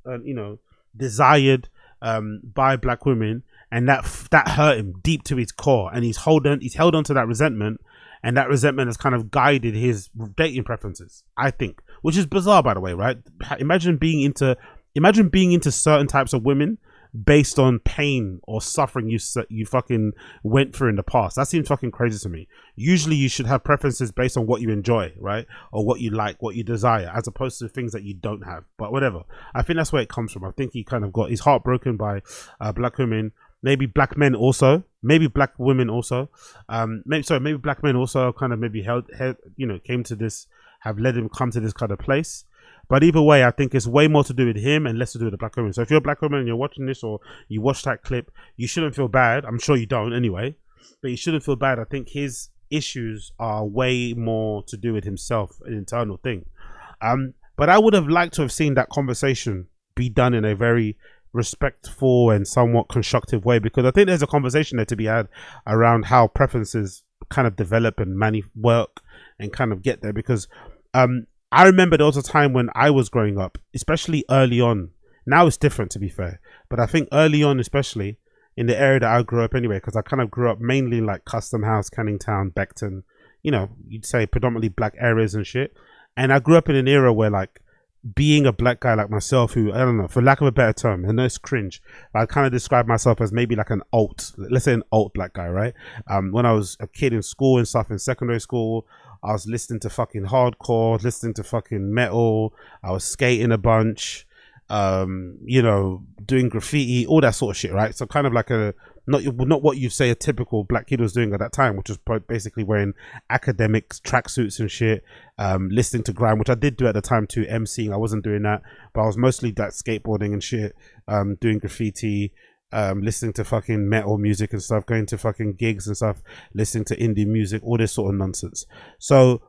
Speaker 1: desired by black women, and that hurt him deep to his core, and he's held on to that resentment, and that resentment has kind of guided his dating preferences, I think, which is bizarre, by the way, right? Imagine being into certain types of women based on pain or suffering you fucking went through in the past. That seems fucking crazy to me. Usually you should have preferences based on what you enjoy, right? Or what you like, what you desire, as opposed to things that you don't have. But whatever. I think that's where it comes from. I think he kind of got his heart broken by black women, maybe black men also, maybe black women also. Maybe black men also kind of maybe came to this, have led him come to this kind of place. But either way, I think it's way more to do with him and less to do with the black women. So if you're a black woman and you're watching this, or you watch that clip, you shouldn't feel bad. I'm sure you don't anyway, but you shouldn't feel bad. I think his issues are way more to do with himself, an internal thing. But I would have liked to have seen that conversation be done in a very respectful and somewhat constructive way, because I think there's a conversation there to be had around how preferences kind of develop and work and kind of get there. Because I remember there was a time when I was growing up, especially early on. Now it's different, to be fair, but I think early on, especially in the area that I grew up anyway, because I kind of grew up mainly in like Custom House, Canning Town, Beckton, you'd say predominantly black areas and shit. And I grew up in an era where, like, being a black guy like myself, who, I don't know, for lack of a better term, I know it's cringe, but I kind of describe myself as maybe like let's say an alt black guy, right? When I was a kid in school and stuff, in secondary school, I was listening to fucking hardcore, listening to fucking metal, I was skating a bunch, doing graffiti, all that sort of shit, right? So kind of like not what you'd say a typical black kid was doing at that time, which was basically wearing academics, tracksuits and shit, listening to grime, which I did do at the time too, emceeing. I wasn't doing that, but I was mostly that skateboarding and shit, doing graffiti, listening to fucking metal music and stuff, going to fucking gigs and stuff, listening to indie music, all this sort of nonsense. So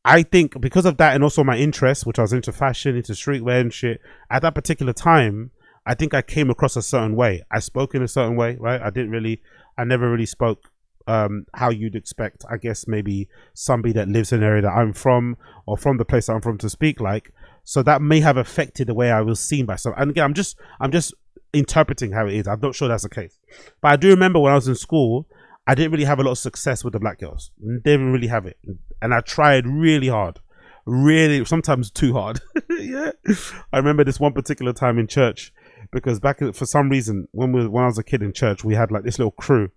Speaker 1: I think because of that and also my interest, which I was into fashion, into streetwear and shit, at that particular time, I think I came across a certain way. I spoke in a certain way, right? I never really spoke how you'd expect, I guess, maybe somebody that lives in an area that I'm from or from the place that I'm from to speak like. So that may have affected the way I was seen by some. And again, I'm just interpreting how it is. I'm not sure that's the case. But I do remember when I was in school, I didn't really have a lot of success with the black girls. Didn't really have it. And I tried really hard. Really, sometimes too hard. Yeah. I remember this one particular time in church, because for some reason, when I was a kid in church, we had like this little crew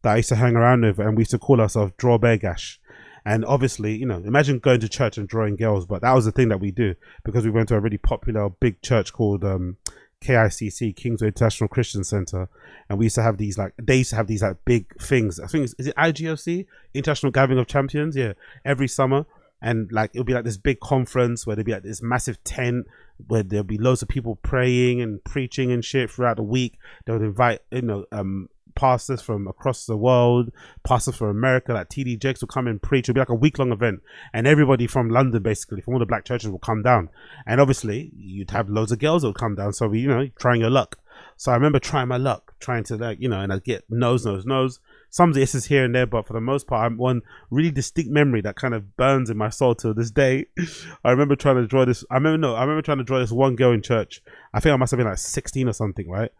Speaker 1: that I used to hang around with, and we used to call ourselves Draw Dégage. And obviously, you know, imagine going to church and drawing girls, but that was the thing that we do, because we went to a really popular big church called KICC, Kingsway International Christian Center, and we used to have these they used to have these big things. I think is it IGOC, International Gathering of Champions? Yeah, every summer. And like it would be like this big conference where there'd be like this massive tent where there'll be loads of people praying and preaching and shit throughout the week. They would invite, you know, pastors from across the world, pastors from America, like TD Jakes will come and preach. It'll be like a week-long event, and everybody from London, basically from all the black churches, will come down. And obviously you'd have loads of girls that would come down, so we, you know, trying your luck. So I remember trying my luck, trying to, like, you know, and I'd get no's. Some yeses here and there, but for the most part, I'm one really distinct memory that kind of burns in my soul till this day. I remember trying to draw this. I remember trying to draw this one girl in church. I think I must have been like 16 or something, right?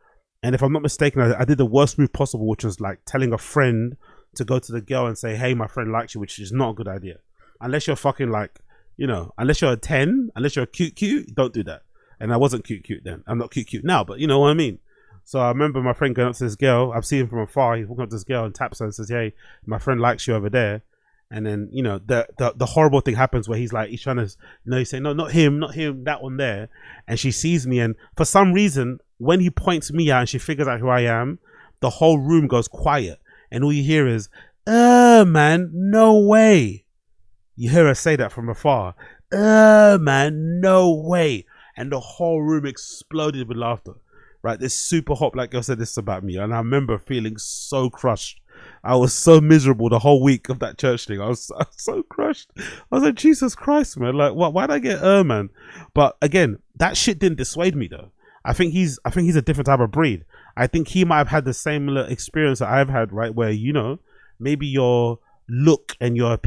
Speaker 1: And if I'm not mistaken, I did the worst move possible, which was like telling a friend to go to the girl and say, "Hey, my friend likes you," which is not a good idea. Unless you're fucking like, you know, unless you're a 10, unless you're a cute, don't do that. And I wasn't cute then. I'm not cute now, but you know what I mean. So I remember my friend going up to this girl. I've seen him from afar. He's walking up to this girl and taps her and says, "Hey, my friend likes you over there." And then, you know, the horrible thing happens where he's trying to, you know, he's saying, "No, not him, that one there." And she sees me, and for some reason, when he points me out and she figures out who I am, the whole room goes quiet. And all you hear is, man, no way." You hear her say that from afar. Man, no way. And the whole room exploded with laughter. Right, this super hot black girl said this about me, and I remember feeling so crushed. I was so miserable the whole week of that church thing. I was so crushed. I was like, Jesus Christ, man! Like, what? Why'd I get man? But again, that shit didn't dissuade me though. I think he's a different type of breed. I think he might have had the same experience that I've had, right? Where, you know, maybe your look and your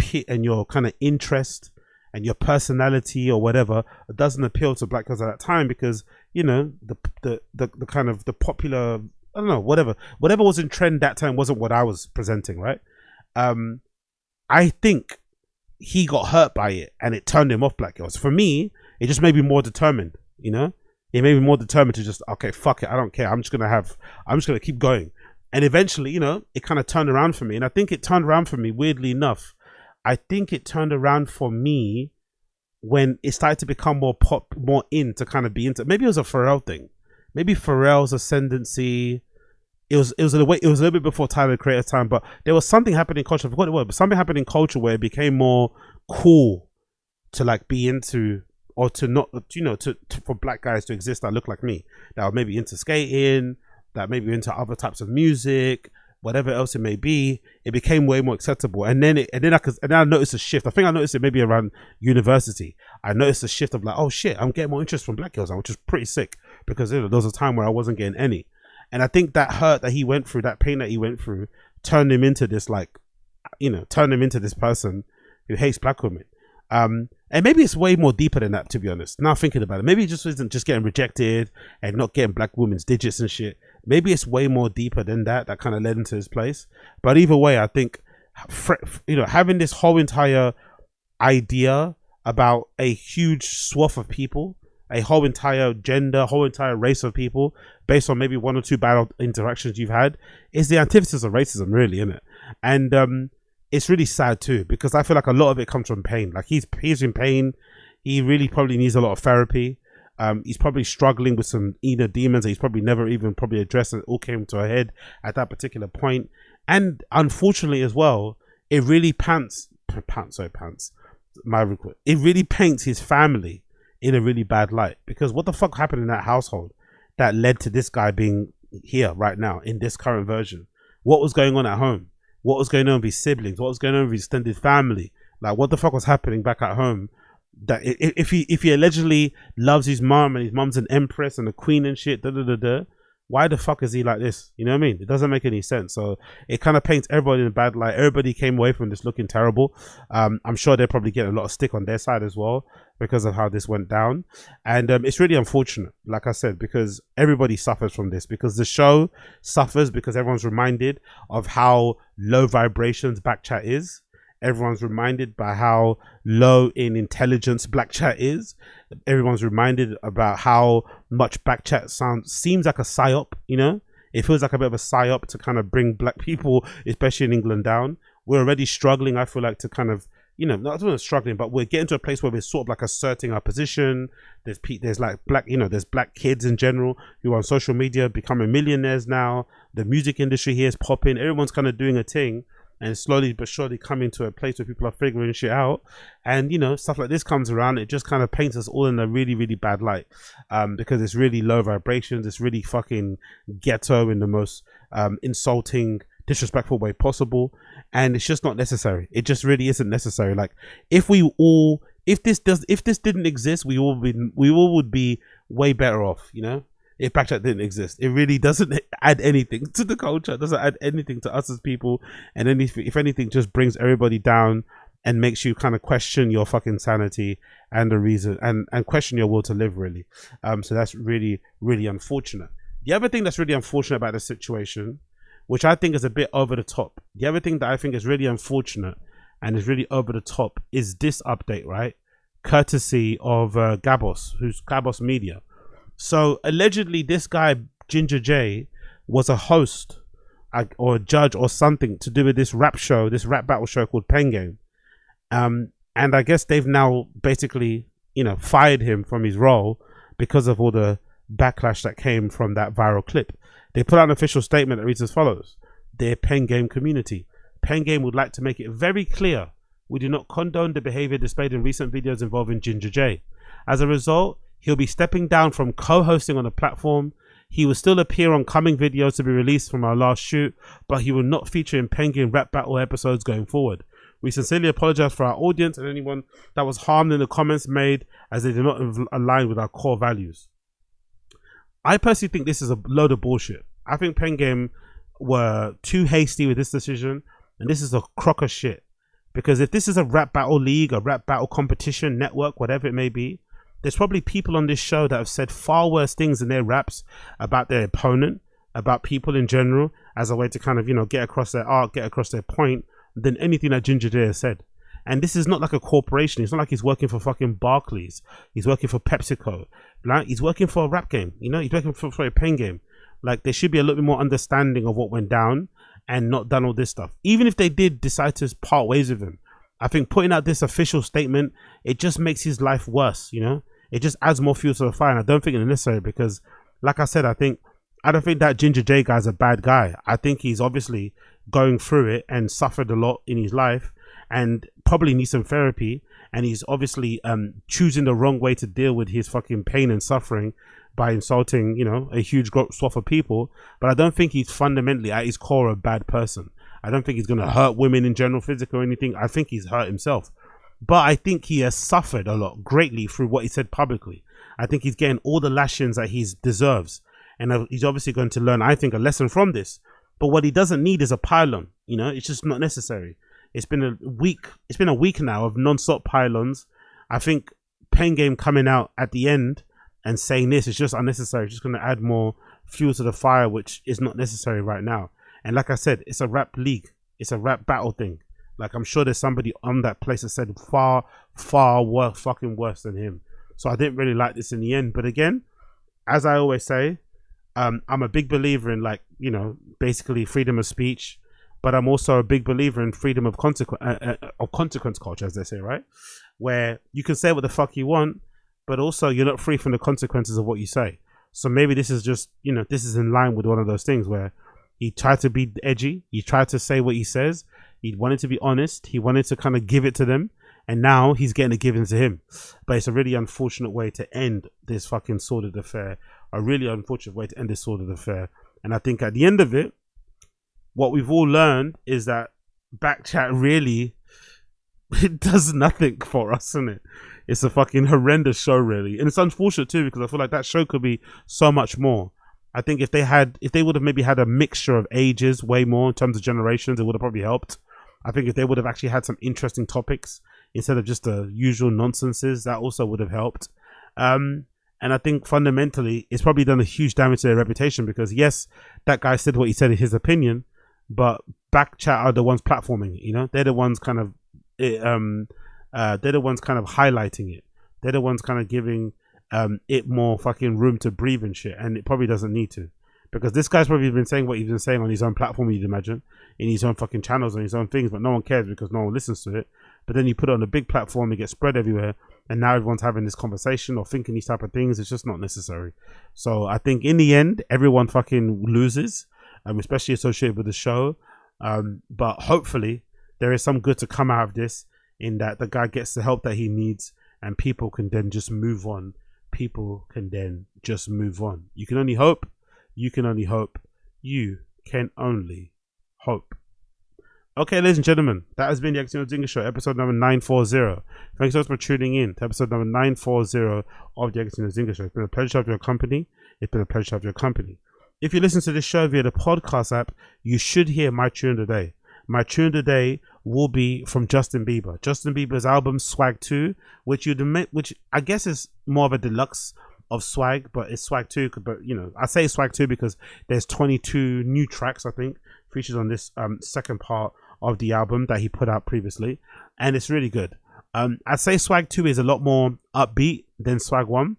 Speaker 1: kind of interest and your personality or whatever doesn't appeal to black girls at that time, because, you know, the kind of the popular, I don't know, whatever was in trend that time wasn't what I was presenting, right? I think he got hurt by it and it turned him off black girls. For me, it just made me more determined, you know? It made me more determined to just, okay, fuck it, I don't care. I'm just gonna keep going. And eventually, you know, it kind of turned around for me. And I think it turned around for me, weirdly enough. I think it turned around for me when it started to become more in to kind of be into. Maybe it was a Pharrell thing. Maybe Pharrell's ascendancy. It was a little bit before Tyler the Creator's time, but there was something happening in culture. I forgot what it was, but something happened in culture where it became more cool to like be into, or to not, you know, to for black guys to exist that look like me, that were maybe into skating, that maybe into other types of music, whatever else it may be. It became way more acceptable, and then I noticed a shift. I think I noticed it maybe around university. I noticed a shift of like, oh shit, I'm getting more interest from black girls, which is pretty sick, because, you know, there was a time where I wasn't getting any. And I think that hurt that he went through, that pain that he went through, turned him into this, like, you know, turned him into this person who hates black women. And maybe it's way more deeper than that, to be honest. Now thinking about it, maybe it just isn't just getting rejected and not getting black women's digits and shit. Maybe it's way more deeper than that kind of led into his place. But either way, I think, you know, having this whole entire idea about a huge swath of people, a whole entire gender, whole entire race of people, based on maybe one or two bad interactions you've had, is the antithesis of racism, really, isn't it? And it's really sad too, because I feel like a lot of it comes from pain. Like he's in pain. He really probably needs a lot of therapy. He's probably struggling with some inner demons that he's probably never even addressed, and it all came to a head at that particular point. And unfortunately as well, it really it really paints his family in a really bad light, because what the fuck happened in that household that led to this guy being here right now in this current version? What was going on at home? What was going on with his siblings? What was going on with his extended family? Like, what the fuck was happening back at home? That if he allegedly loves his mom and his mom's an empress and a queen and shit, why the fuck is he like this? You know what I mean? It doesn't make any sense. So it kind of paints everybody in a bad light. Everybody came away from this looking terrible. I'm sure they're probably getting a lot of stick on their side as well because of how this went down. And it's really unfortunate, like I said, because everybody suffers from this, because the show suffers because everyone's reminded of how low vibrations backchat is. Everyone's reminded by how low in intelligence black chat is. Everyone's reminded about how much backchat seems like a psyop, you know? It feels like a bit of a psyop to kind of bring black people, especially in England, down. We're already struggling, I feel like, to kind of, you know, not struggling, but we're getting to a place where we're sort of like asserting our position. There's like black, you know, there's black kids in general who are on social media becoming millionaires now. The music industry here is popping. Everyone's kind of doing a thing. And slowly but surely coming to a place where people are figuring shit out. And, you know, stuff like this comes around. It just kind of paints us all in a really, really bad light. Because it's really low vibrations. It's really fucking ghetto in the most insulting, disrespectful way possible. And it's just not necessary. It just really isn't necessary. Like, if this didn't exist, we all would be way better off, you know? If backchat didn't exist, it really doesn't add anything to the culture. It doesn't add anything to us as people, and if anything, just brings everybody down and makes you kind of question your fucking sanity and the reason and question your will to live, really. So that's really, really unfortunate. The other thing that's really unfortunate about the situation, which I think is a bit over the top, the other thing that I think is really unfortunate and is really over the top is this update, right? Courtesy of Gabos, who's Gabos Media. So allegedly this guy Ginga Jay was a host or a judge or something to do with this rap show, this rap battle show called PenGame. And I guess they've now basically, you know, fired him from his role because of all the backlash that came from that viral clip. They put out an official statement that reads as follows: Dear PenGame community, PenGame would like to make it very clear we do not condone the behavior displayed in recent videos involving Ginga Jay. As a result, he'll be stepping down from co-hosting on the platform. He will still appear on coming videos to be released from our last shoot, but he will not feature in PenGame rap battle episodes going forward. We sincerely apologize for our audience and anyone that was harmed in the comments made, as they do not align with our core values. I personally think this is a load of bullshit. I think PenGame were too hasty with this decision, and this is a crock of shit. Because if this is a rap battle league, a rap battle competition network, whatever it may be, there's probably people on this show that have said far worse things in their raps about their opponent, about people in general, as a way to kind of, you know, get across their art, get across their point, than anything that Ginga Jay has said. And this is not like a corporation. It's not like he's working for fucking Barclays. He's working for PepsiCo. Like, he's working for a rap game. You know, he's working for a PenGame. Like, there should be a little bit more understanding of what went down and not done all this stuff. Even if they did decide to part ways with him, I think putting out this official statement, it just makes his life worse, you know? It just adds more fuel to the fire. And I don't think it's necessary because, like I said, I don't think that Ginga Jay guy's a bad guy. I think he's obviously going through it and suffered a lot in his life and probably needs some therapy. And he's obviously choosing the wrong way to deal with his fucking pain and suffering by insulting, you know, a huge swath of people. But I don't think he's fundamentally at his core a bad person. I don't think he's going to hurt women in general, physical or anything. I think he's hurt himself. But I think he has suffered a lot greatly through what he said publicly. I think he's getting all the lashings that he deserves. And he's obviously going to learn, I think, a lesson from this. But what he doesn't need is a pylon. You know, it's just not necessary. It's been a week now of non-stop pylons. I think PenGame coming out at the end and saying this is just unnecessary. It's just going to add more fuel to the fire, which is not necessary right now. And like I said, it's a rap league. It's a rap battle thing. Like, I'm sure there's somebody on that place that said far, far worse, fucking worse than him. So I didn't really like this in the end. But again, as I always say, I'm a big believer in, like, you know, basically freedom of speech. But I'm also a big believer in freedom of consequence culture, as they say, right? Where you can say what the fuck you want, but also you're not free from the consequences of what you say. So maybe this is just, you know, this is in line with one of those things where he tried to be edgy. He tried to say what he says. He wanted to be honest. He wanted to kind of give it to them. And now he's getting it given to him. But it's a really unfortunate way to end this fucking sordid affair. A really unfortunate way to end this sordid affair. And I think at the end of it, what we've all learned is that backchat really it does nothing for us, isn't it? It's a fucking horrendous show, really. And it's unfortunate too, because I feel like that show could be so much more. I think if they would have maybe had a mixture of ages way more in terms of generations, it would have probably helped. I think if they would have actually had some interesting topics instead of just the usual nonsenses, that also would have helped. And I think fundamentally it's probably done a huge damage to their reputation, because yes, that guy said what he said in his opinion, but BKCHAT are the ones platforming it, you know? They're the ones kind of they're the ones kind of highlighting it. They're the ones kind of giving it more fucking room to breathe and shit, and it probably doesn't need to, because this guy's probably been saying what he's been saying on his own platform, you'd imagine, in his own fucking channels and his own things, but no one cares because no one listens to it. But then you put it on a big platform, it gets spread everywhere, and now everyone's having this conversation or thinking these type of things. It's just not necessary. So I think in the end, everyone fucking loses, especially associated with the show. But hopefully there is some good to come out of this, in that the guy gets the help that he needs, and people can then just move on. People can then just move on. You can only hope. You can only hope. You can only hope. Okay, ladies and gentlemen, that has been the Ginga Show, episode number 940. Thanks so much for tuning in to episode number 940 of the Ginga Show. It's been a pleasure to have your company. It's been a pleasure to have your company. If you listen to this show via the podcast app, you should hear my tune today. My tune today will be from Justin Bieber. Justin Bieber's album Swag 2, which I guess is more of a deluxe of Swag, but it's Swag 2. But you know, I say Swag 2 because there's 22 new tracks, I think, featured on this second part of the album that he put out previously, and it's really good. I'd say Swag 2 is a lot more upbeat than Swag 1.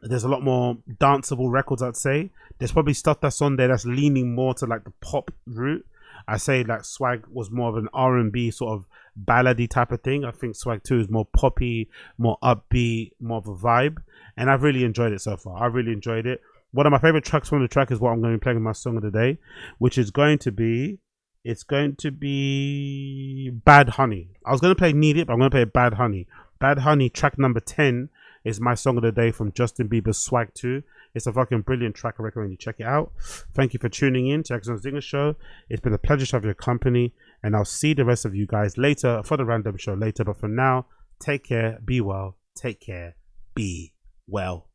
Speaker 1: There's a lot more danceable records, I'd say. There's probably stuff that's on there that's leaning more to like the pop route. I say like Swag was more of an R&B sort of ballady type of thing. I think Swag 2 is more poppy, more upbeat, more of a vibe, and I've really enjoyed it so far. I really enjoyed it. One of my favorite tracks from the track is what I'm going to be playing in my song of the day, which is going to be Bad Honey. I was going to play Need It, but I'm going to play Bad Honey. Bad Honey, track number 10, is my song of the day from Justin Bieber's Swag 2. It's a fucking brilliant track. I recommend you check it out. Thank you for tuning in to Ginga Show. It's been a pleasure to have your company, and I'll see the rest of you guys later for the random show later. But for now, take care, be well, take care, be well.